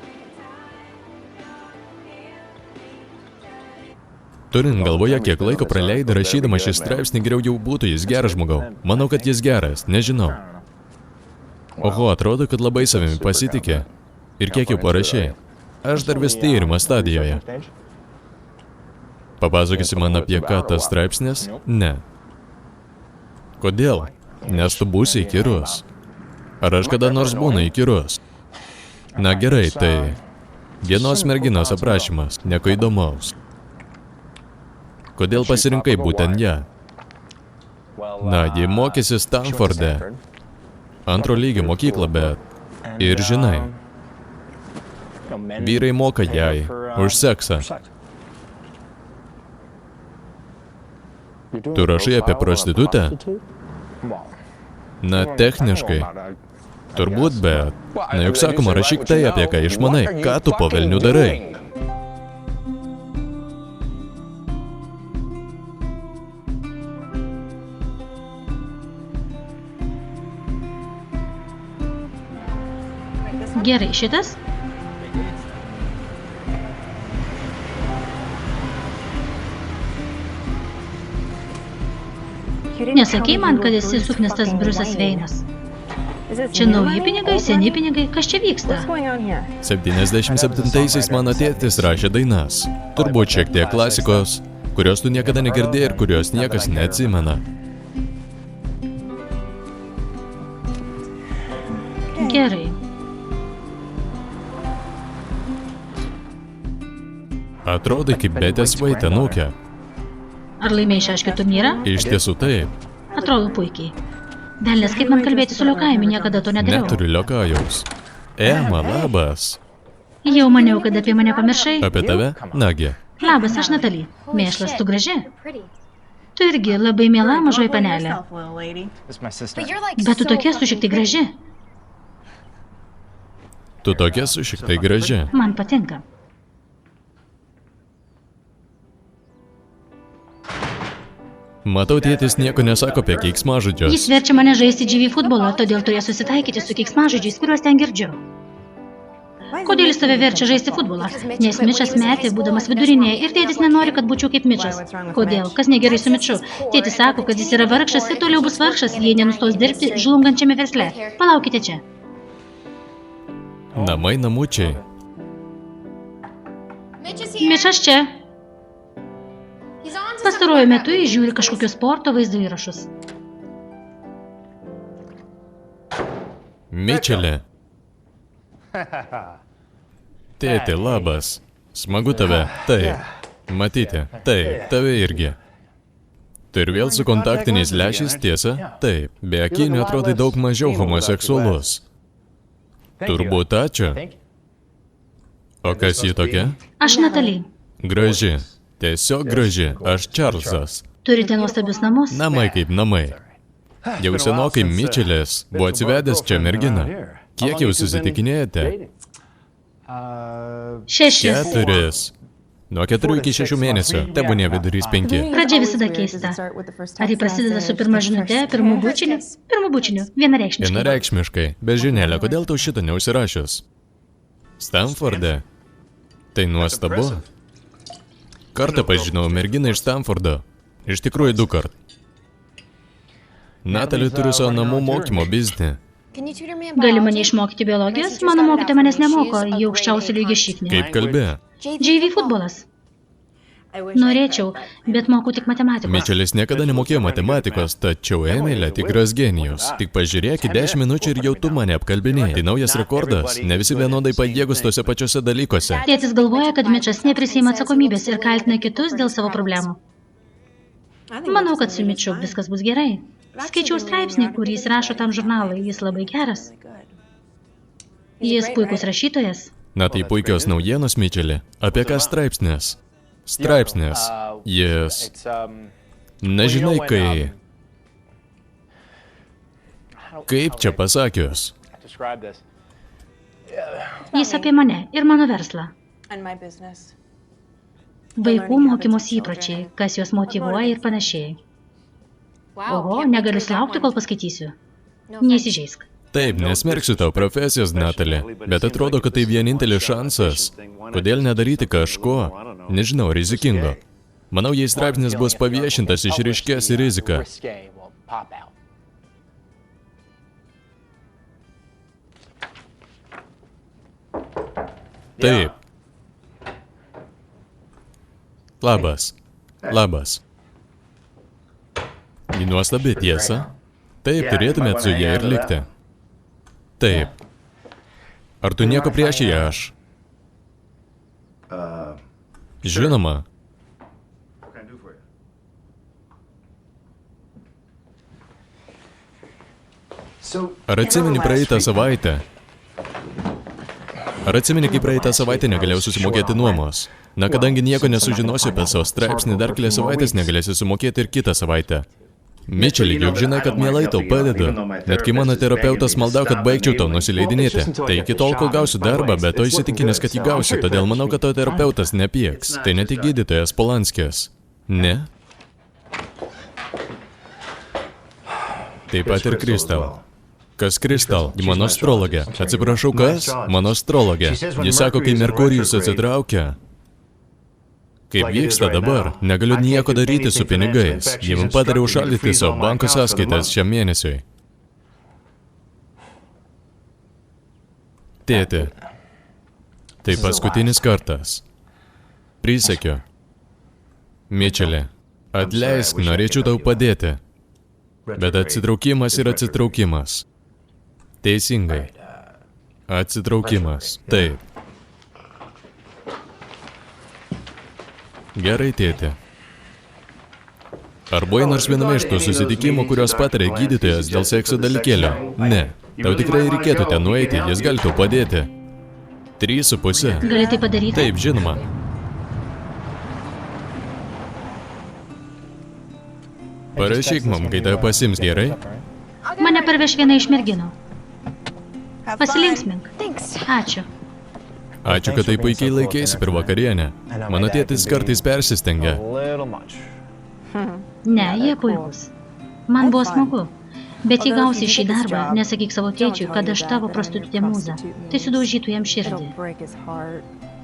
Turint galvoje, kiek laiko praleidai rašydama šį straipsnį, geriau jau būtų jis geras žmogau. Manau, kad jis geras, nežinau. Oho, atrodo, kad labai savimi pasitikė. Ir kiek jau parašei? Aš dar vis tyrimo stadijoje. Papasakysi man apie ką tas straipsnis? Ne. Kodėl? Nes tu būsi įkyrus. Ar aš kada nors būnu įkyrus? Na gerai, tai... Vienos merginos aprašymas, nieko įdomaus. Kodėl pasirinkai būtent ją? Na, ji mokėsi Stanforde. Antro lygio mokyklą, bet... Ir žinai... Vyrai moka jai už seksą. Tu rašai apie prostitutę? Na, techniškai. Turbūt, bet... Na, juk sakoma, rašyk tai, apie ką išmanai. Ką tu po velnių darai? Gerai, šitas? Nesakei man, kad esi suknistas Briusas Veinas. Čia nauji pinigai, seni pinigai, kas čia vyksta? 77-aisiais mano tėtis rašė dainas. Turbūt šiek tiek klasikos, kurios tu niekada negirdėjai ir kurios niekas neatsimena. Gerai. Atrodai kaip Betės Vaitenukė. Ar laimėjai šeškių turnyrą? Iš tiesų taip. Atrodo puikiai. Velnės, kaip man kalbėti su liokajumi, niekada to nedariau. Neturiu liokajaus. Ema, labas. Jau maniau, kad apie mane pamiršai. Apie tave? Nagi. Labas, aš Natalį. Mėšlas, tu graži. Tu irgi labai miela mažoji panelė. Bet tu tokia su šiek tiek graži. Tu tokia su šiek tiek graži. Man patinka. Matau, tėtis nieko nesako apie keiksmažodžius. Jis verčia mane žaisti GV futbolą, todėl turės susitaikyti su keiksmažodžiais, kuriuos ten girdžiu. Kodėl jis tave verčia žaisti futbolą? Nes Mičas metė, būdamas vidurinėje, ir tėtis nenori, kad būčiau kaip Mičas. Kodėl? Kas negerai su Miču? Tėtis sako, kad jis yra vargšas ir toliau bus vargšas, jei nenustos dirbti žlungančiame versle. Palaukite čia. Namai namučiai. Mičas čia. Pastaruoju metu jis žiūri kažkokius sporto vaizdo įrašus. Mičelė. Tėti, labas. Smagu tave. Taip. Matyti. Taip, tave irgi. Tu ir vėl su kontaktiniais lęšiais, tiesa? Taip. Be akinių atrodai daug mažiau homoseksualus. Turbūt ačiū. O kas ji tokia? Aš Natalį. Graži. Tiesiog graži. Aš Čarlzas. Turite nuostabius namus? Namai kaip namai. Jau senokai Mičelis buvo atsivedęs čia merginą. Kiek jau susitikinėjate? 6. 4. Nuo 4 iki 6 mėnesių. Tebūnė vidurys 5. Pradžia visada keista. Ar ji prasideda su pirma žinute, pirmu bučiniu? Pirmu bučiniu, vienareikšmiškai. Vienareikšmiškai. Bežinėlė, kodėl tau šito neužsirašius? Stanforde. Tai nuostabu. Kartą pažinau merginą iš Stanfordo. Iš tikrųjų 2 kart. Natalį turi savo namų mokymo biznį. Gali mane išmokyti biologijos? Mano mokytoja manęs nemoko, į aukščiausią lygį šiknį. Kaip kalbė? JV futbolas. Norėčiau, bet moku tik matematikos. Mičelis niekada nemokėjo matematikos, tačiau Emilė tikras genijus. Tik pažiūrėk, 10 minučių ir jau tu mane apkalbinėjai. Tai naujas rekordas, ne visi vienodai pajėgus tose pačiose dalykuose. Tėtis galvoja, kad Mičas neprisima atsakomybės ir kaltina kitus dėl savo problemų. Manau, kad su Miču viskas bus gerai. Skaičiau straipsnį, kurį jis rašo tam žurnalui, jis labai geras. Jis puikus rašytojas. Na tai puikios naujienos, Mičelė. Apie ką straipsnis? Straipsnis. Jis... Nežinai, kai... Kaip čia pasakius? Jis apie mane ir mano verslą. Vaikų mokymos įpročiai, kas juos motyvuoja ir panašiai. Oho, negaliu laukti, kol paskaitysiu. Neįsižeisk. Taip, nesmerksiu tau profesijos, Natalė, bet atrodo, kad tai vienintelis šansas. Kodėl nedaryti kažko, nežinau, rizikingo. Manau, jei straipsnis bus paviešintas, išryškės ir rizika. Taip. Labas. Labas. Ji nuostabi, tiesa? Taip, turėtumėt su ja ir likti. Taip. Ar tu nieko prieš ją aš? Žinoma. Ar atsimeni praeitą savaitę? Ar atsimeni, kai praeitą savaitę negalėjau susimokėti nuomos? Na, kadangi nieko nesužinosiu apie savo straipsnį, dar kelias savaitės negalėsiu sumokėti ir kitą savaitę. Mičeli, juk žinai, kad mielai tau padedu. Net kai mano terapeutas maldau, kad baigčiau tau nusileidinėti. Tai iki tol, kol gausiu darbą, bet to įsitikinęs, kad jį gausiu, todėl manau, kad tavo terapeutas nepyks. Tai ne tik gydytojas Polanskis. Ne? Taip pat ir Kristal. Kas Kristal? Mano astrologė. Atsiprašau, kas? Mano astrologė. Jis sako, kai Merkurijus atsitraukia. Kaip vyksta dabar, negaliu nieko daryti su pinigais. Jie man patarė užšaldyti savo banko sąskaitas šiam mėnesiui. Tėti, tai paskutinis kartas. Prisiekiu. Mičelė, atleisk, norėčiau tau padėti. Bet atsitraukimas yra atsitraukimas. Teisingai. Atsitraukimas. Taip. Gerai, tėti. Ar buvai nors viename iš tų susitikimų, kurios patarė gydytojas dėl sekso dalykėlio? Ne. Tau tikrai reikėtų ten nueiti, jis gali tau padėti. 3,5. Gali tai padaryti? Taip, žinoma. Parašyk man, kai tave pasims, gerai? Mane parveš viena iš merginų. Pasilinksmink. Ačiū. Ačiū, kad tai puikiai laikėsi per vakarienę. Mano tėtis kartais persistengia. Ne, jie puikus. Man buvo smagu. Bet jei gausi šį darbą, nesakyk savo tėčiui, kad aš tavo prostitutė mūza. Tai sudaužytų jam širdį.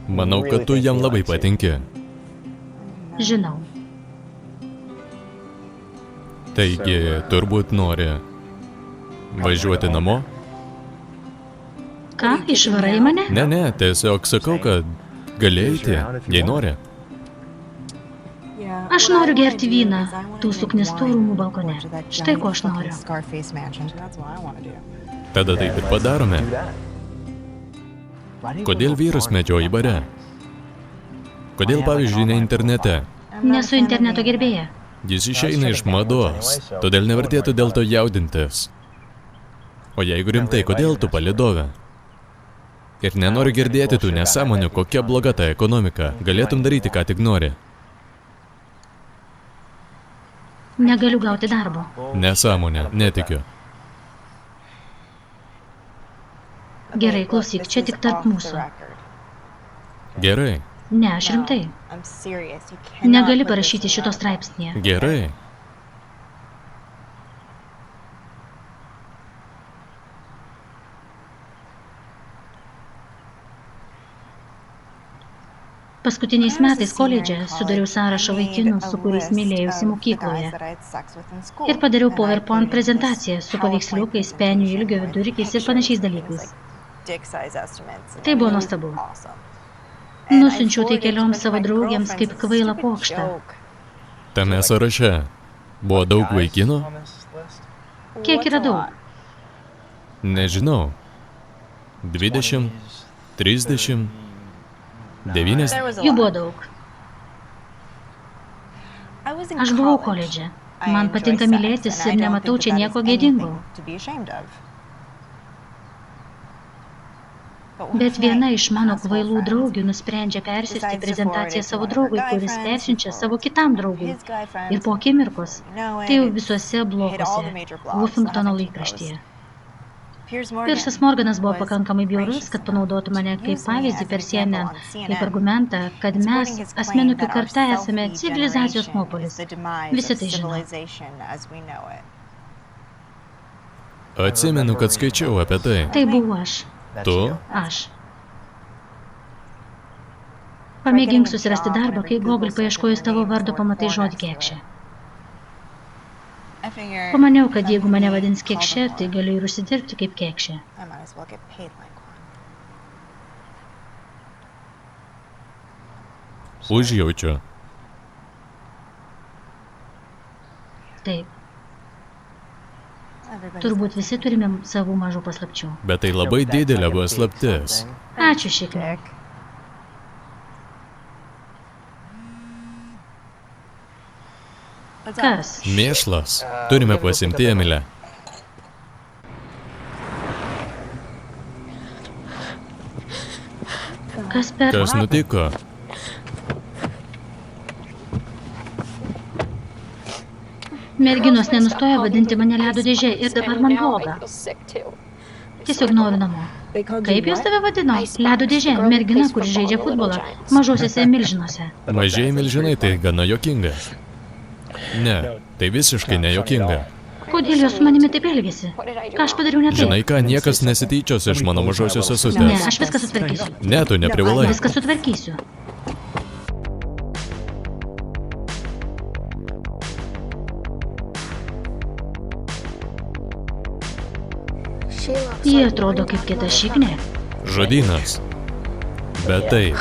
Manau, kad tu jam labai patinki. Žinau. Taigi, turbūt nori važiuoti namo? Ką, išvarai mane? Ne, tiesiog sakau, kad gali eiti, jei nori. Aš noriu gerti vyną tų suknistų rūmų balkone. Štai ko aš noriu. Tada taip ir padarome. Kodėl vyras medžioja bare? Kodėl, pavyzdžiui, ne internete? Nesu interneto gerbėja. Jis išeina iš mados, todėl nevertėtų dėl to jaudintis. O jeigu rimtai, kodėl tu palidovė? Ir nenoriu girdėti tų nesąmonių, kokia bloga ta ekonomika. Galėtum daryti, ką tik nori. Negaliu gauti darbo. Nesąmonė, netikiu. Gerai, klausyk, čia tik tarp mūsų. Gerai, Ne, aš rimtai. Negali parašyti šito straipsnėje. gerai. Paskutiniais metais koledže sudariau sąrašą vaikinų, su kuriais mylėjausi mokykloje. Ir padariau PowerPoint prezentaciją su paveiksliukais, penių ilgio, vidurkiais ir panašiais dalykais. Tai buvo nuostabu. Nusiunčiau tai kelioms savo draugėms kaip kvailą pokštą. Tame sąraše buvo daug vaikinų? Kiek yra daug? Nežinau. 20, 30, 9. Jų buvo daug. Aš buvau koledže. Man patinka mylėtis ir nematau čia nieko gėdingo. Bet viena iš mano kvailų draugių nusprendžia persiųsti prezentaciją savo draugui, kuris persiunčia savo kitam draugui. Ir po akimirkos, tai jau visuose bloguose, Huffingtono laikraštyje. Pirsas Morganas buvo pakankamai bjaurus, kad panaudotų mane kaip pavyzdį per CNN, kaip argumentą, kad mes, asmenukių karta, esame civilizacijos nuopolis. Visi tai žino. Atsimenu, kad skaičiau apie tai. Tai buvo aš. Tu? Aš. Pamėgink susirasti darbą, kai Google paieškojus tavo vardo pamatai žodį kekšė. Pamaniau, kad jeigu mane vadins kekšė, tai galiu ir užsidirbti kaip kekšė. Užjaučiu. Taip. Turbūt visi turime savų mažų paslapčių. Bet tai labai didelė paslaptis. Ačiū, Šikne. Kas? Mėšlas. Turime pasimti Emilę. Kas per... Kas nutiko? Merginos nenustoja vadinti mane ledo dėžė ir dabar man bloga. Tiesiog noriu namo. Kaip jūs tave vadino? Ledo dėžė, mergina, kuri žaidžia futbolą, mažosiuose milžinuose. Mažieji milžinai tai gana juokinga. Ne, tai visiškai nejuokinga. Kodėl jos su manimi taip elgėsi? Ką aš padariau ne taip? Žinai ką, niekas nesityčios iš mano mažosios Ne, sesutės. aš viską sutvarkysiu. Ne, tu neprivalai. Viską sutvarkysiu. Jie atrodo kaip kita šiknė. Žodynas. Bet taip.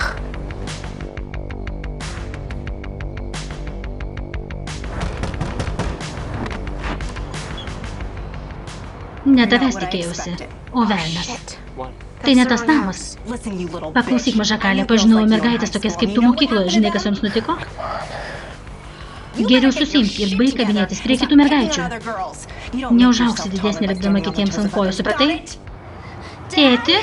Ne tavęs tikėjausi, o velnias. Tai ne tas namas. Paklausyk, maža kalė, pažinau mergaitės tokias kaip tu mokykloje, žinai, kas joms nutiko? Geriau susimk ir baik kabinėtis prie kitų mergaičių. Neužauksi didesnį lipdama kitiems ant kojų, supratai? Tėti?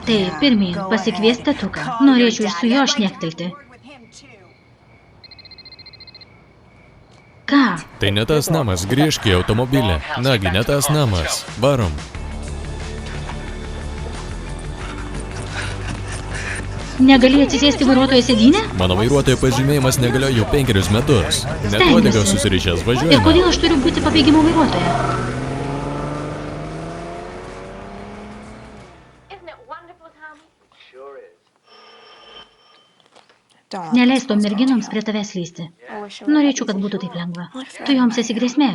Taip, pirmyn, pasikvies tetuką. Norėčiau ir su jo šnektelti. Ką? Tai ne tas namas, grįžk į automobilį. Nagi, ne tas namas. Varom. Negali atsisėsti vairuotojo sėdynę? Mano vairuotojo pažymėjimas negalioja jau 5 metus. Net uodegą susirišęs Ir važiuojame. kodėl aš turiu būti pabėgimo vairuotoja? Neleis tom merginoms prie tavęs lysti. Norėčiau, kad būtų taip lengva. Tu joms esi grėsmė.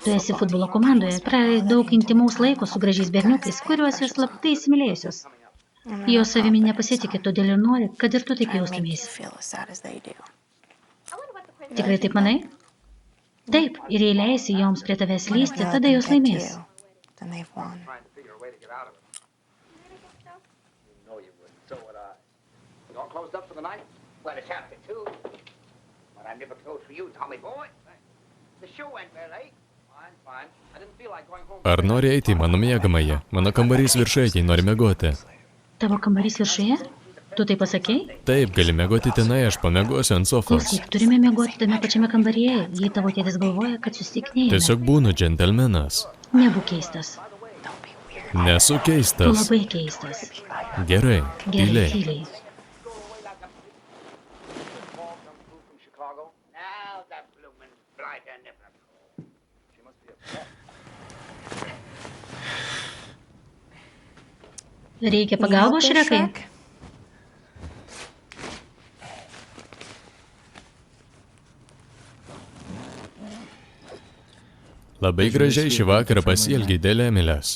Tu esi futbolo komandoje, praėjai daug intimaus laiko su gražiais berniukais, kuriuos esi slaptai įsimylėjusios. Jos savimi nepasitikė, todėl ir nori, kad ir tu taip jaustumės. Tikrai taip manai? Taip, ir jei leisi joms prie tavęs lysti, tada jos laimės. Ar nori eiti į mano miegamąją? Mano kambarys viršuje, jei nori miegoti. Tavo kambarys viršuje? Tu tai pasakei? Taip, gali miegoti tenai, aš pamiegosiu ant sofos. Klausyk, turime miegoti tame pačiame kambaryje, jei tavo tėtis galvoja, kad susitikinėjame. Tiesiog būnu džentelmenas. Nebūk keistas. Nesu Tu keistas. labai keistas. Gerai, Gerai, tyliai. tyliai. Reikia pagalbos, Šrekai? Labai gražiai šį vakarą pasielgiai dėl Emilės.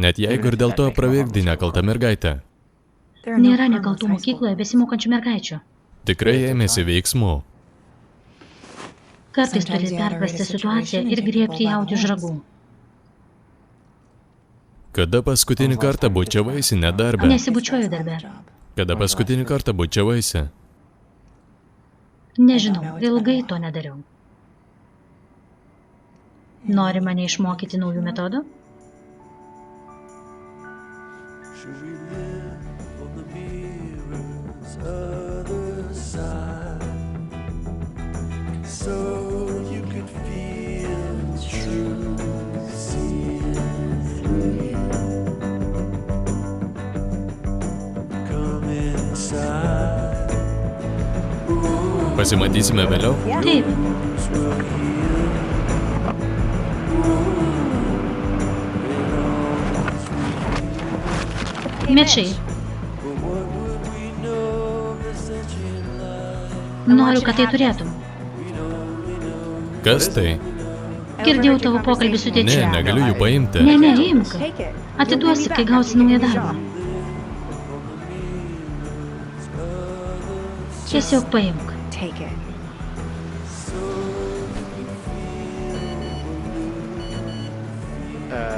Net jeigu ir dėl to pravirkdai nekaltą mergaitę. Nėra nekaltų mokykloje besimokančių mergaičių. Tikrai ėmėsi veiksmų. Kartais turi perprasti situaciją ir griebti jautį už ragų. Kada paskutinį kartą bučiavaisi nedarbę? Nesibučiuoju darbe. Kada paskutinį kartą bučiavaisi? Nežinau, ilgai to nedariau. Nori mane išmokyti naujų metodų? Pasimatysime vėliau? Taip. Mečai. Noriu, kad tai turėtum. Kas tai? Girdėjau tavo pokalbį su Ne, tėčiu. negaliu jų paimti. Ne, imk. Atiduosi, kai gausi naują darbą. Tiesiog paimk.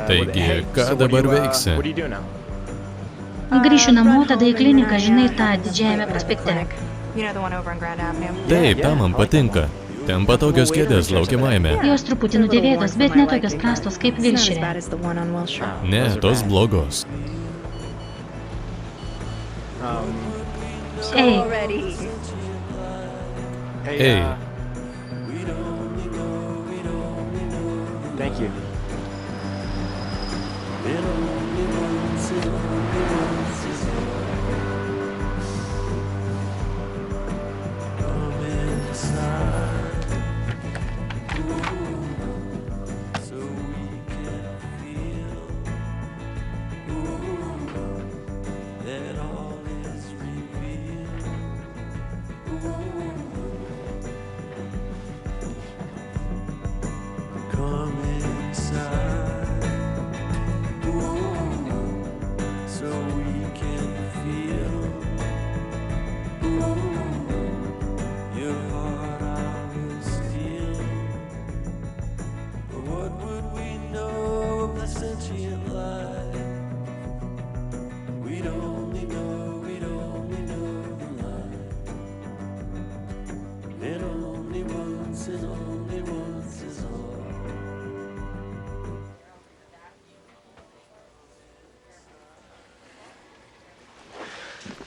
Taigi, ką dabar veiksi? Grįšiu namo, tada į kliniką, žinai, tą didžiajame prospekte. Taip, tam man patinka. Ten patogios kėdės laukiamajame. Jos truputį nudėvėtos, bet ne tokios prastos kaip Vilširė. Ne, tos blogos. Ei, Ei, Thank you.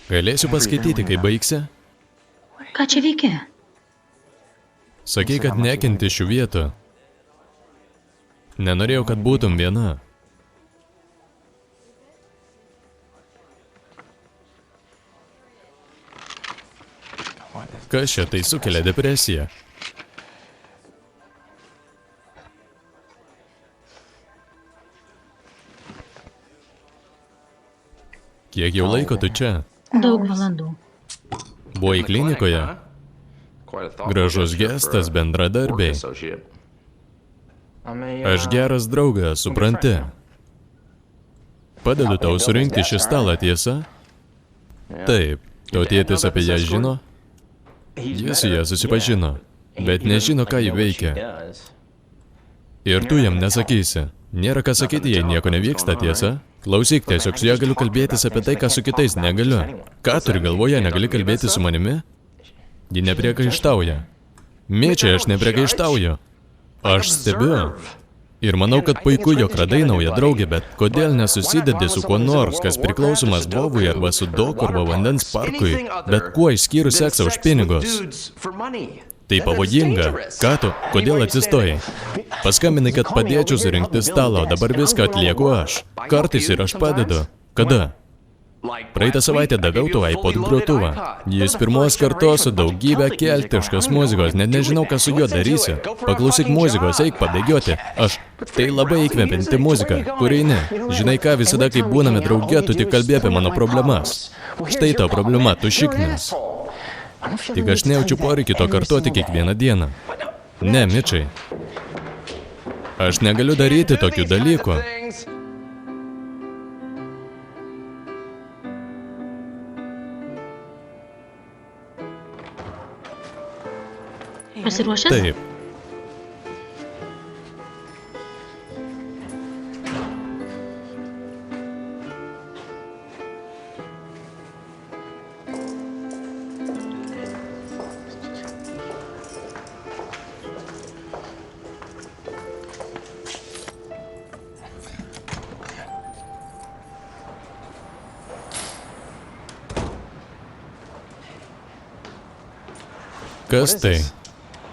Galėsiu paskaityti, kai baigsi? Ką čia veiki? Sakei, kad nekenti šių vietų. Nenorėjau, kad būtum viena. Kas čia tai sukelia depresiją? Kiek jau laiko tu čia? Daug valandų. Buvai klinikoje? Gražus gestas, bendradarbiai. Aš geras draugas, supranti. Padedu tau surinkti šį stalą, tiesa? Taip. Tau tėtis apie ją žino? Jis su ją susipažino, bet nežino, ką ji veikia. Ir tu jam nesakysi. Nėra ką sakyti, jei nieko nevyksta, tiesa? Klausyk, tiesiog su ją galiu kalbėtis apie tai, ką su kitais negaliu. Ką turi galvoje, negali kalbėti su manimi? Ji nepriekaištauja. Mičiai, aš nepriekaištauju. Aš stebiu. Ir manau, kad puiku, jog radai naują draugę, bet kodėl nesusidedi su kuo nors, kas priklausomas bobui arba su doku arba vandens parkui, bet kuo išskyrus seksą už pinigus? Tai pavojinga. Ką tu? Kodėl atsistojai? Paskambinai, kad padėčiau surinkti stalą, o dabar viską atlieku aš. Kartais ir aš padedu. Kada? Praeitą savaitę daviau tau iPod grotuvą. Jis pirmos kartos su daugybė keltiškos muzikos, net nežinau, ką su juo darysi. Paklausyk muzikos, eik pabėgioti. Tai labai įkvepianti muzika, kur eini. Žinai ką, visada kai būname drauge, tu tik kalbė apie mano problemas. Štai tavo problema, tu šiknis. Tik aš nejaučiu poreikį to kartoti kiekvieną dieną. Ne, Mičiai. Aš negaliu daryti tokių dalykų. Pasiruošęs? Taip. Kas tai?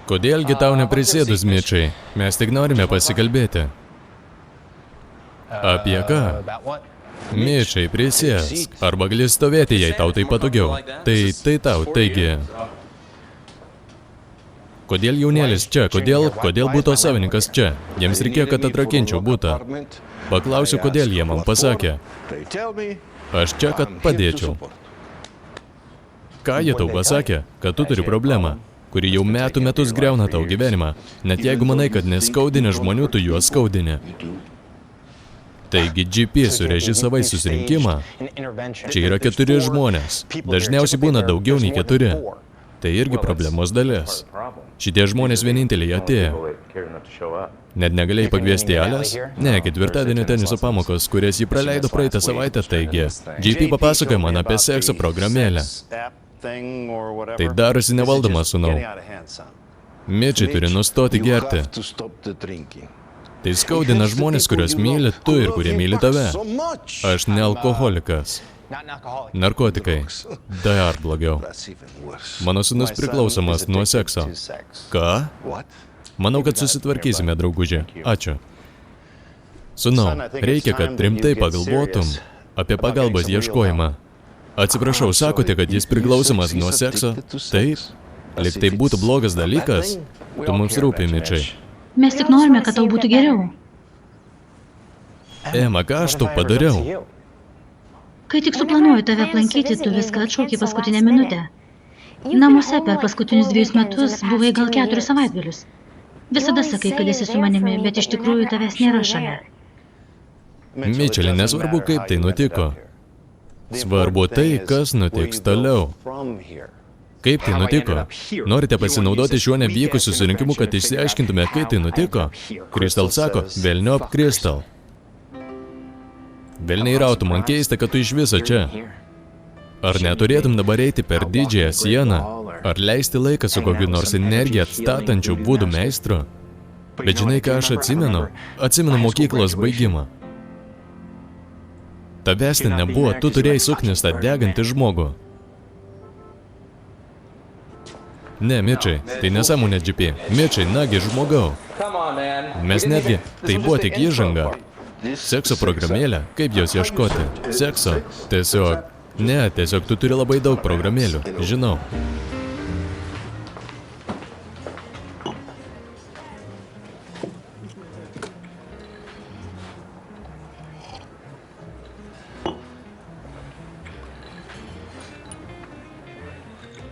Kodėlgi tau neprisėdus, Mičiai? Mes tik norime pasikalbėti. Apie ką? Mičiai, prisėsk. Arba gali stovėti, jei tau tai patogiau. Tai tau, taigi. Kodėl jaunėlis čia? Kodėl būto savininkas čia? Jiems reikėjo, kad atrakinčiau būtą. Paklausiu, kodėl jie man pasakė. Aš čia, kad padėčiau. Ką jie tau pasakė? Kad tu turi problemą, kuri jau metus griauna tau gyvenimą. Net jeigu manai, kad neskaudini žmonių, tu juos skaudini. Taigi GP surežisavai susirinkimą. Čia yra 4 žmonės. Dažniausiai būna daugiau nei 4. Tai irgi problemos dalis. Šitie žmonės vieninteliai atėjo. Net negalėjai pakviesti Alės? Ne, 4-dienio teniso pamokos, kurias jį praleido praeitą savaitę, taigi. GP papasakojo man apie sekso programėlę. Tai darosi nevaldoma, sūnau. Mičiai turi nustoti gerti. Tai skaudina žmonės, kuriuos myli tu ir kurie myli tave. Aš ne alkoholikas. Narkotikai. Dar blogiau. Mano sūnus priklausomas nuo sekso. Ką? Manau, kad susitvarkysime, drauguži. Ačiū. Sūnau, reikia, kad rimtai pagalvotum apie pagalbos ieškojimą. Atsiprašau, sakote, kad jis priklausomas nuo sekso? Taip? Lyg tai būtų blogas dalykas? Tu mums rūpi, Mičiai. Mes tik norime, kad tau būtų geriau. Ema, ką aš tau padariau? Kai tik suplanuoju tave aplankyti, tu viską atšauki paskutinę minutę. Namuose per paskutinius 2 metus buvai gal 4 savaitgalius. Visada sakai, kad esi su manimi, bet iš tikrųjų tavęs nėra šalia. Mičeli, nesvarbu, kaip tai nutiko. Svarbu tai, kas nutiks toliau. Kaip tai nutiko? Norite pasinaudoti šiuo nevykusiu surinkimu, kad išsiaiškintume, kaip tai nutiko? Kristal sako, velniop Kristal. Velniai rautų, man keista, kad tu iš viso čia. Ar neturėtum dabar eiti per didžiąją sieną? Ar leisti laiką su kokiu nors energiją atstatančiu būdų meistru? Bet žinai, ką aš atsimenu? Atsimenu mokyklos baigimą. Tavęs ten nebuvo, tu turėjai suknistą degantį žmogų. Ne, Mičiai, tai nesąmonė GP. Mičiai, nagi žmogau. Mes netgi, tai buvo tik įžanga. Sekso programėlė, kaip jos ieškoti? Sekso, tiesiog. Ne, tiesiog tu turi labai daug programėlių, žinau.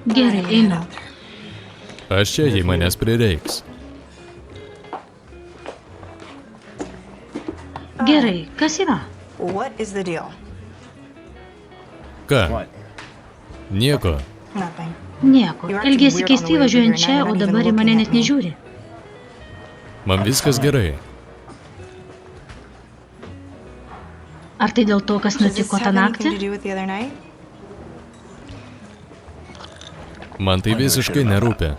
Gerai, einu. Aš čia, jei manęs prireiks. Gerai, kas yra? What is the deal? Ką? Nieko. Nothing. Nieko. Elgėsi keistai važiuojant čia, o dabar į mane net nežiūri. Man viskas gerai. Ar tai dėl to, kas Does this nutiko have tą anything to naktį? do with the other night? Man tai visiškai nerūpi.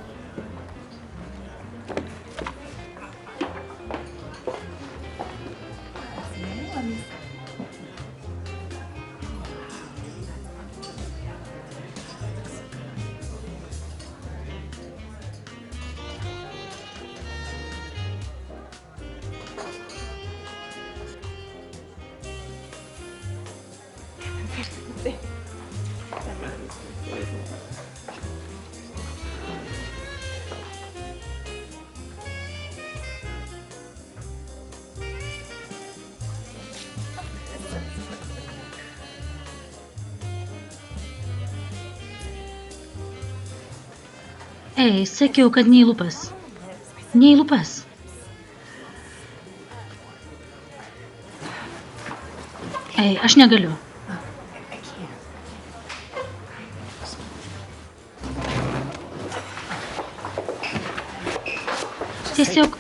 Ei, sakiau, kad nei lūpas. Nei lūpas. Ei, aš negaliu. Tiesiog,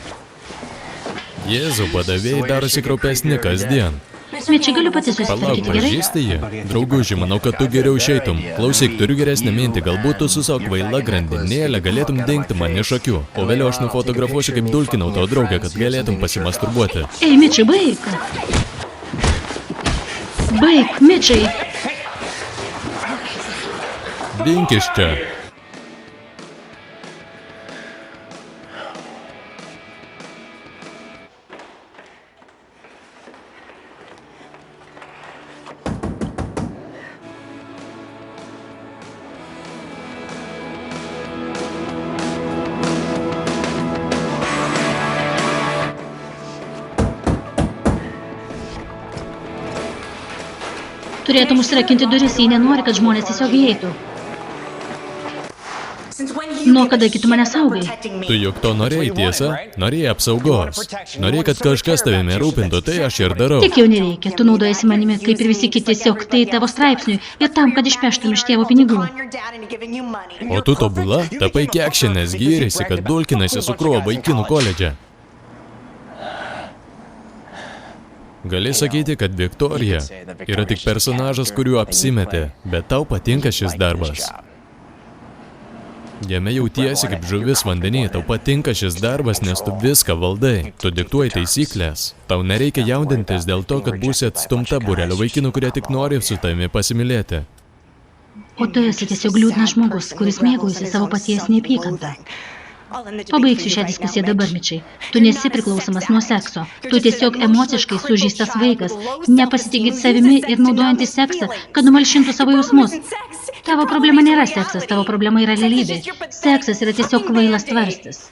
Jėzau, padavėjai darosi kraupesni kasdien. Mičiai, galiu pati Palauk, susitvarkyti, gerai? pažįsti jį? Drauguži, manau, kad tu geriau išeitum. Klausyk, turiu geresnę mintį, galbūt tu su savo kvaila grandinėlė galėtum dingti man iš akių. O vėliau aš nufotografuosiu, kaip dulkinau tavo draugę, kad galėtum pasimasturbuoti. Ei, Mičiai, baik! Baik, Mičiai! Dink iš čia. Turėtum užsirakinti duris, jei nenori, kad žmonės tiesiog įeitų. Nuo kada iki tu mane saugai? Tu juk to norėjai, tiesa? Norėjai apsaugos. Norėjai, kad kažkas tavimi rūpintų, tai aš ir darau. Tik jau nereikia, tu naudojasi manimi, kaip ir visi kiti, tiesiog tai tavo straipsniui ir tam, kad išpeštum iš tėvo pinigų. O tu tobula? Tapai kekšinės, gyrėsi, kad dulkinasi su krūva vaikinų koledže. Gali sakyti, kad Viktorija yra tik personažas, kuriuo apsimetė, bet tau patinka šis darbas. Jame jautiesi kaip žuvis vandenyje, tau patinka šis darbas, nes tu viską valdai. Tu diktuoji taisyklės. Tau nereikia jaudintis dėl to, kad būsi atstumta būrelio vaikinų, kurie tik nori su tavimi pasimylėti. O tu esi tiesiog liūdnas žmogus, kuris mėgaujasi savo paties neapykantą. Pabaigsiu šią diskusiją dabar, Mičiai. Tu nesi priklausomas nuo sekso. Tu tiesiog emociškai sužeistas vaikas, nepasitikėt savimi ir naudojantis seksą, kad numalšintų savo jausmus. Tavo problema nėra seksas, tavo problema yra realybė. Seksas yra tiesiog kvailas tvarstis.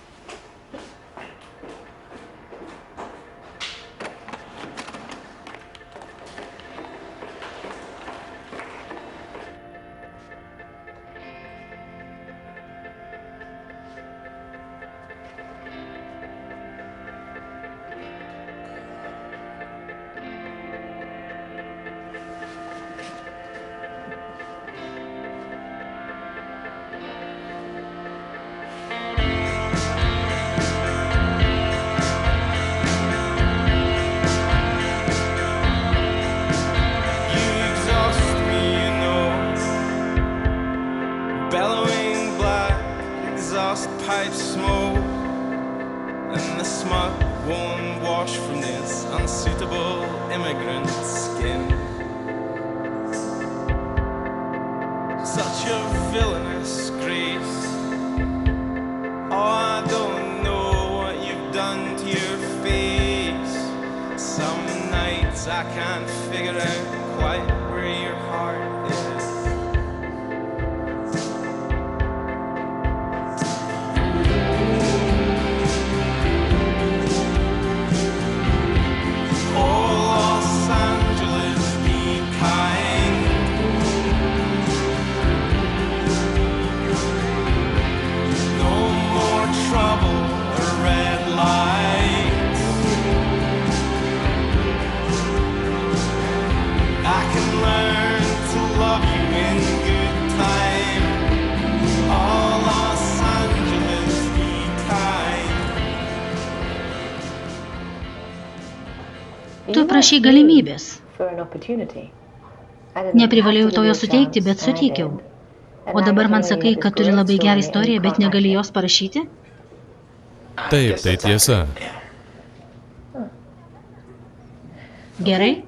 Bellowing black exhaust pipe smoke, and the smut won't wash from this unsuitable immigrant skin. Such a villainous grace, I can't figure out quite where your heart is. Oh, Los Angeles, be kind. No more trouble or red lights. I can learn to love you in good time. Oh, Los Angeles, be kind. Tu prašy galimybės. Neprivalėjau to jo suteikti, bet suteikiau. O dabar man sakai, kad turi labai gerą istoriją, bet negali jos parašyti? Taip, tai tiesa. Gerai,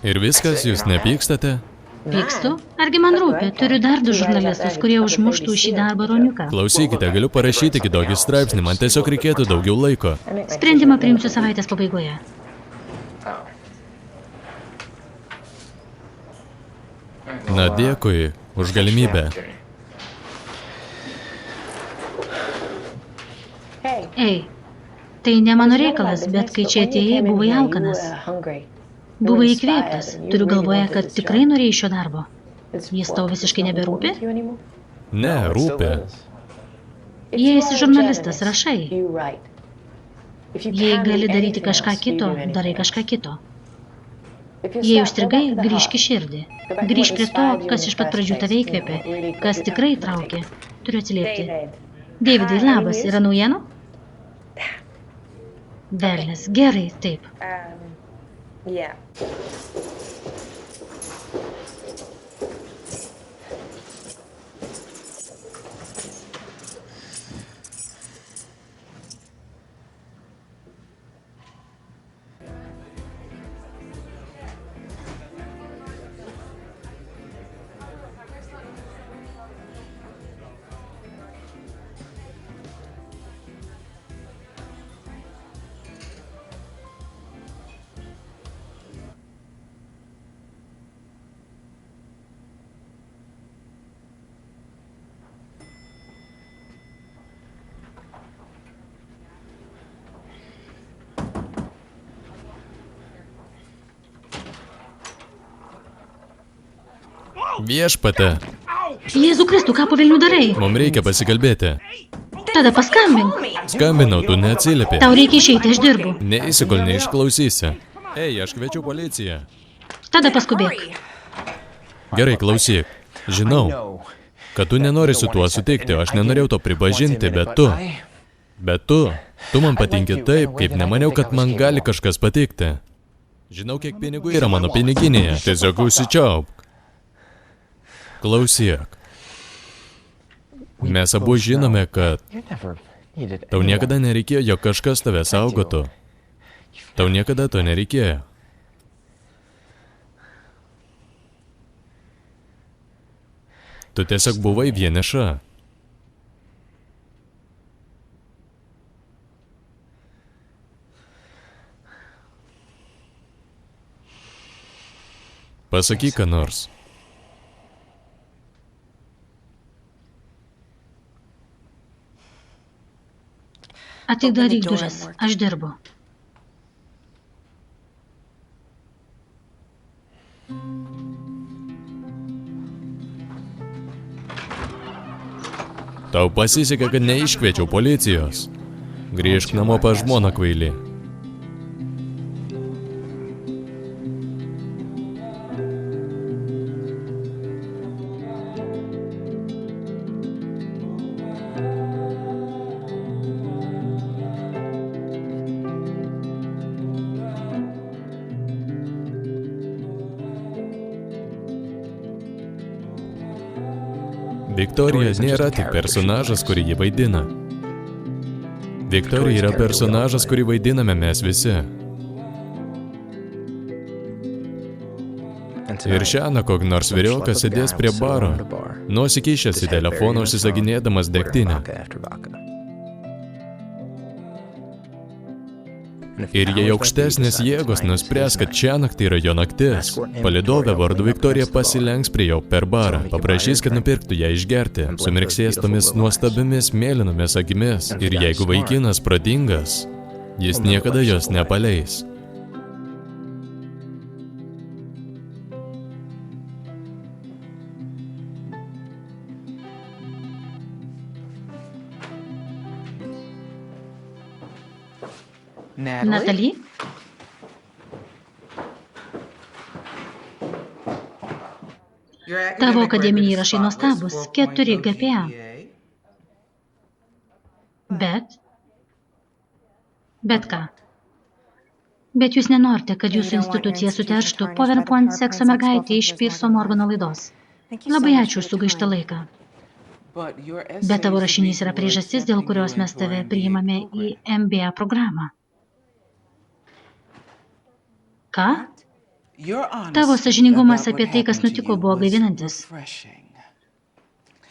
Ir viskas, jūs nepykstate? pykstu. Argi man rūpi, turiu dar 2 žurnalistus, kurie užmuštų šį darbą ruoniuką. Klausykite, galiu parašyti kitokį straipsnį, man tiesiog reikėtų daugiau laiko. Sprendimą priimsiu savaitės pabaigoje. Na, dėkui už galimybę. Ei, tai ne mano reikalas, bet kai čia atėjai, buvai alkanas. Buvai įkvėptas. Turiu galvoje, kad tikrai norėjai šio darbo. Jis tau visiškai neberūpi? Ne, rūpi. Jei esi žurnalistas, rašai. Jei gali daryti kažką kito, darai kažką kito. Jei užstrigai, grįžk į širdį. Grįžk prie to, kas iš pat pradžių tave įkvėpė, kas tikrai traukė. Turiu atsiliepti. Davidai, labas, yra naujienų? Velnias, gerai, taip. Viešpate, Jėzų Kristų, ką po velnių darai? mums reikia pasikalbėti. Tada paskambink. Skambinau, tu neatsiliepi. Tau reikia išeiti, aš dirbu. Neįsi, kol neišklausysi. Ei, aš kviečiu policiją. Tada paskubėk. Gerai, klausyk. Žinau, kad tu nenori su tuo sutikti, aš nenorėjau to pripažinti, bet tu man patinki taip, kaip nemaniau, kad man gali kažkas patikti. Žinau, kiek pinigų yra mano piniginėje, tiesiog užsičiaupk. Klausyk. Mes abu žinome, kad tau niekada nereikėjo, jog kažkas tave saugotų. Tau niekada to nereikėjo. Tu tiesiog buvai vieniša. Pasakyk, ką nors. Atidaryk duris, aš dirbu. Tau pasisekė, kad neiškviečiau policijos. Grįžk namo pas žmoną, kvaily. Viktorija nėra tik personažas, kurį ji vaidina. Viktorija yra personažas, kurį vaidiname mes visi. Ir šiandien koks nors vyriokas sėdės prie baro, nusikišęs į telefoną užsisaginėdamas degtinę. Ir jei aukštesnės jėgos nuspręs, kad čia naktį yra jo naktis, palidovė vardu Viktorija pasilenks prie jo per barą, paprašys, kad nupirktų ją išgerti, sumirksės tomis nuostabimis mėlynomis akimis. Ir jeigu vaikinas protingas, jis niekada jos nepaleis. Natalie? Tavo akademiniai įrašai nuostabus, 4 GPA. Bet ką? Bet jūs nenorite, kad jūsų institucija suterštų PowerPoint sekso mergaitė iš Pierso Morgano laidos. Labai ačiū už sugaištą laiką. Bet tavo rašinys yra priežastis, dėl kurios mes tave priimame į MBA programą. Ką? Tavo sąžiningumas apie tai, kas nutiko, buvo gaivinantis.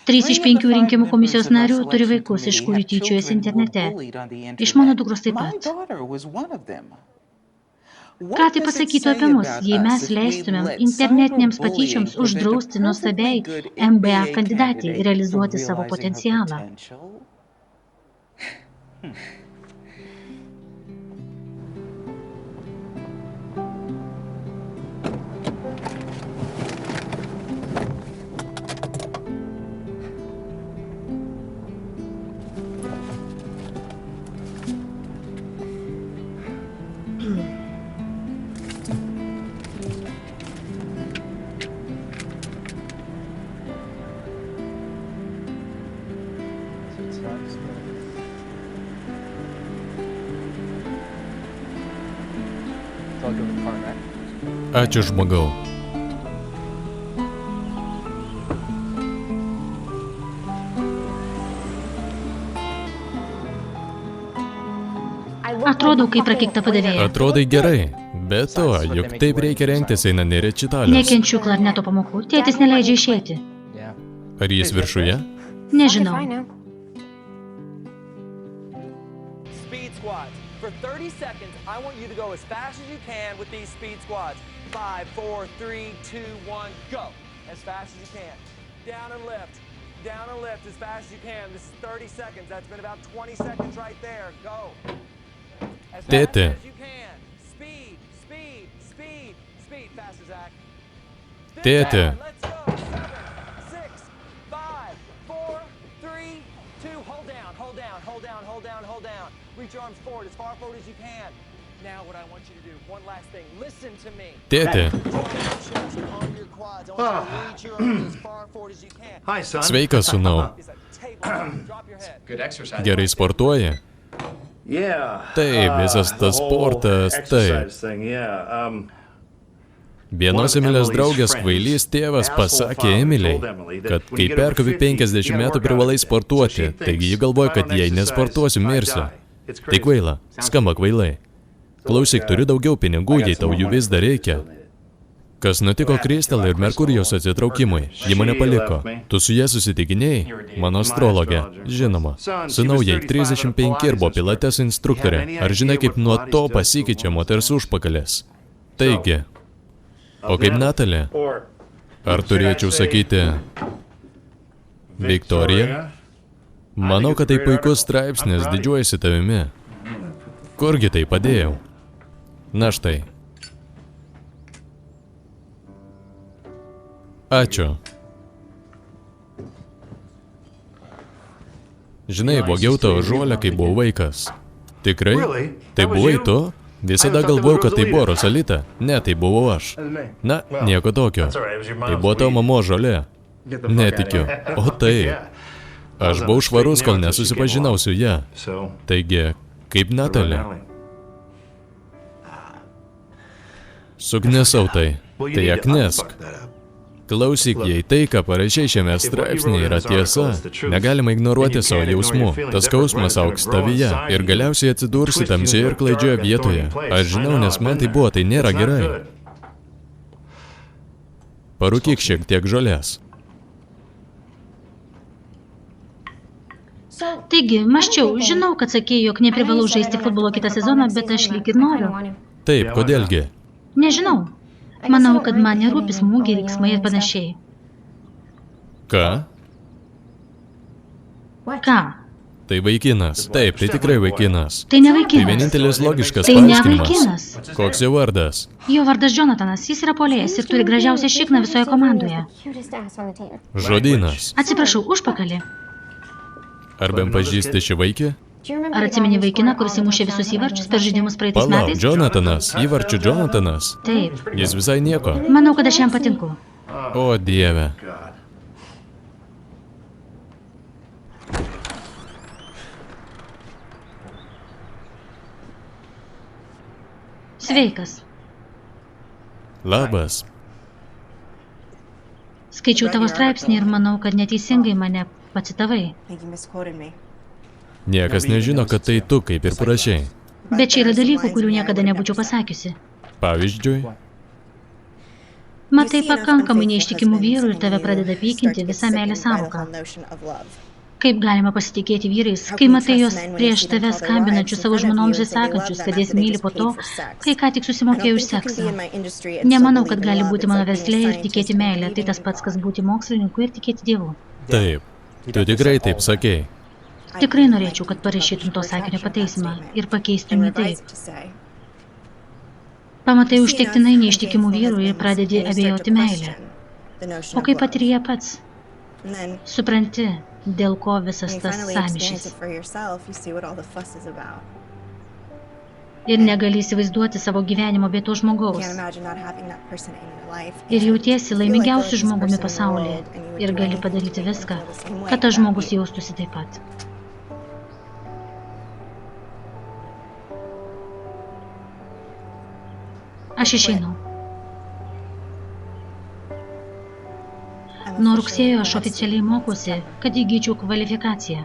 3 iš 5 rinkimų komisijos narių turi vaikus, iš kurių tyčiojasi internete. Iš mano dukros taip pat. Ką tai pasakytų apie mus, jei mes leistumėm internetinėms patyčioms uždrausti nuostabiai MBA kandidatei realizuoti savo potencialą? Ačiū, žmogau. Atrodau, kaip prakeikta padavėja. Atrodai gerai. Be to, juk taip reikia rengtis einant į rečitalius. Nekenčiu klarneto pamokų, tėtis neleidžia išeiti. Ar jis viršuje? Nežinau. Speed squats. For 30 seconds, I want you to go as fast as you can with these speed squats. 5, 4, 3, 2, 1, go. As fast as you can. Down and lift. Down and lift as fast as you can. This is 30 seconds. That's been about 20 seconds right there. Go. As fast Tėti. as you can. Speed, speed, speed, speed. Faster, Zach. Tėti. Let's go. 7, 6, 5, 4, 3, 2. Hold down, hold down, hold down, hold down, hold down. Reach your arms forward, as far forward as you can. Now what I want you to do, one last thing, listen to me. Tėti. Onto your quads. I want you to reach your arms as far forward as you can. Hi, son. Sveikas, sūnau. Is a table. Drop your head. Good exercise. Gerai sportuoji? Yeah. Taip, visas the tas whole sportas, taip. exercise thing, yeah. Vienos Emilės draugės kvailys tėvas pasakė Emiliai, kad kai perkopi 50 metų privalai sportuoti, taigi ji galvoja, kad jei nesportuosiu, mirsiu. Tai kvaila, skamba kvailai. Klausyk, turiu daugiau pinigų, jei tau jų vis dar reikia. Kas nutiko Kristelai ir Merkurijos atsitraukimui? Ji mane paliko. Tu su jie susitikinėjai? Mano astrologė. Žinoma. Sūnau, jai 35 ir buvo pilates instruktorė. Ar žinai, kaip nuo to pasikeičia moters užpakalis? Taigi, o kaip Natalė? Ar turėčiau sakyti Viktorija? Manau, kad tai puikus straipsnis, didžiuojasi tavimi. Kurgi tai padėjau? Na štai. Ačiū. Žinai, vogiau tavo žolę, kai buvau vaikas. Tikrai? Tai buvai tu? Visada galvojau, kad tai buvo Rosalita. Ne, tai buvau aš. Na, nieko tokio. Tai buvo tavo mamo žolė. Netikiu. O tai. Aš buvau švarus, kol nesusipažinau su ją. Taigi, kaip Natalė? Sugnesau tai. Tai aknesk. Klausyk, jei tai, ką parašiai šiame straipsnėje, yra tiesa, negalima ignoruoti savo jausmų. Tas skausmas augs tavyje ir galiausiai atsidursi tamsioje ir klaidžioje vietoje. Aš žinau, nes man tai buvo, tai nėra gerai. Parūkyk šiek tiek žolės. Taigi, maščiau, žinau, kad sakei, jog neprivalau žaisti futbolo kitą sezoną, bet aš lyg ir noriu. Taip, kodėlgi? Nežinau. Manau, kad man nerūpi smūgiai, riksmai ir panašiai. Ką? Ką? Tai vaikinas. Taip, tai tikrai vaikinas. Tai ne Tai vaikinas. vienintelis logiškas Tai ne paaiškinimas. vaikinas. Koks jo vardas? Jo vardas Jonathanas, jis yra puolėjas ir turi gražiausią šikną visoje komandoje. Žodynas. Atsiprašau, užpakalį. Ar bent pažįsti šį vaikį? Ar atsimeni vaikiną, kuris įmušė visus įvarčius per žaidimus praeitais Palauk, metais? Jonathanas. Įvarčių Jonathanas. Taip. Jis visai nieko. Manau, kad aš jam patinku. O dieve. Sveikas. Labas. Skaičiau tavo straipsnį ir manau, kad neteisingai mane pacitavai. Niekas nežino, kad tai tu, kaip ir parašiai. Bet čia yra dalykų, kurių niekada nebūčiau pasakiusi. Pavyzdžiui, Matai pakankamai neištikimų vyrų ir tave pradeda pykinti visą meilę sąvoką. Kaip galima pasitikėti vyrais, kai matai juos prieš tave skambinančius savo žmonoms ir sakančius, kad jas myli po to, kai ką tik susimokėjau už seksą. Nemanau, kad gali būti mano versle ir tikėti meilę, tai tas pats, kas būti mokslininku ir tikėti Dievu. taip. Tu tikrai taip sakei. Tikrai norėčiau, kad parašytum to sakinio pataisimą ir pakeistum į taip. Pamatai užtektinai neištikimų vyrų ir pradedi abejoti meilę. O kaip patiri ją pats? Supranti, dėl ko visas tas sąmyšis. Ir negali įsivaizduoti savo gyvenimo be to žmogaus. Ir jautiesi laimingiausiu žmogumi pasaulyje. Ir gali padaryti viską, kad tas žmogus jaustųsi taip pat. Aš išeinu. Nuo rugsėjo aš oficialiai mokusi, kad įgyčiau kvalifikaciją.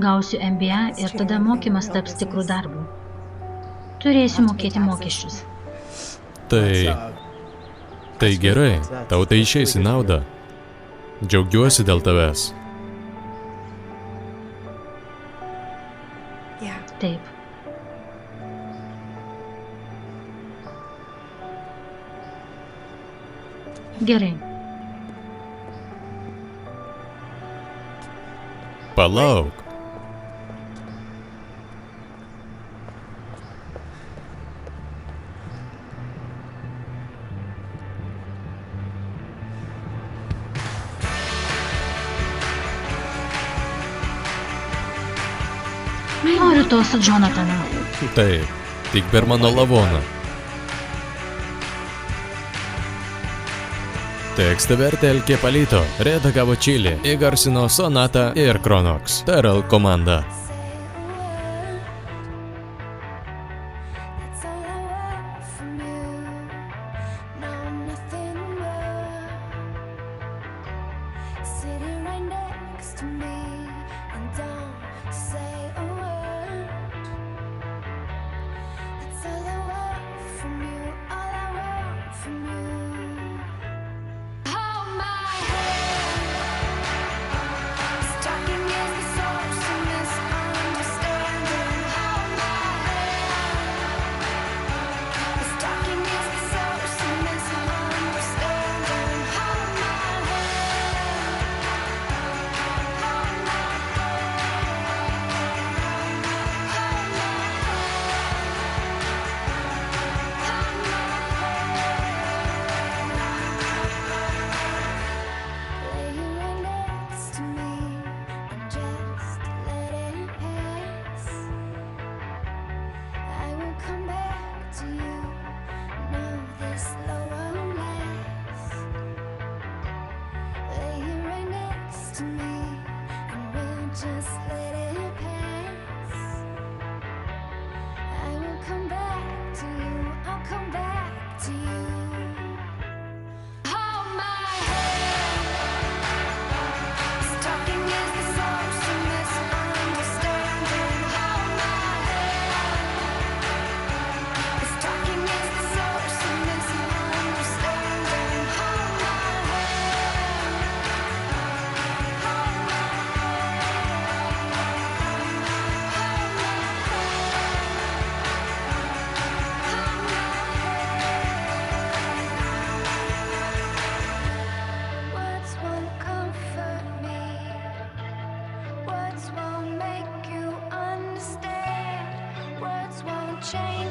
Gausiu MBA ir tada mokymas taps tikrų darbų. Turėsiu mokėti mokesčius. Tai gerai, tau tai išeis į naudą. Džiaugiuosi dėl tavęs. Taip. Gerai. Palauk. Noriu to su Jonathanu. Taip, tik per mano lavoną. Tekstą vertė Elke Palito, redagavo Čilį, įgarsino Sonata ir Kronox. Teral komanda.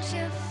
you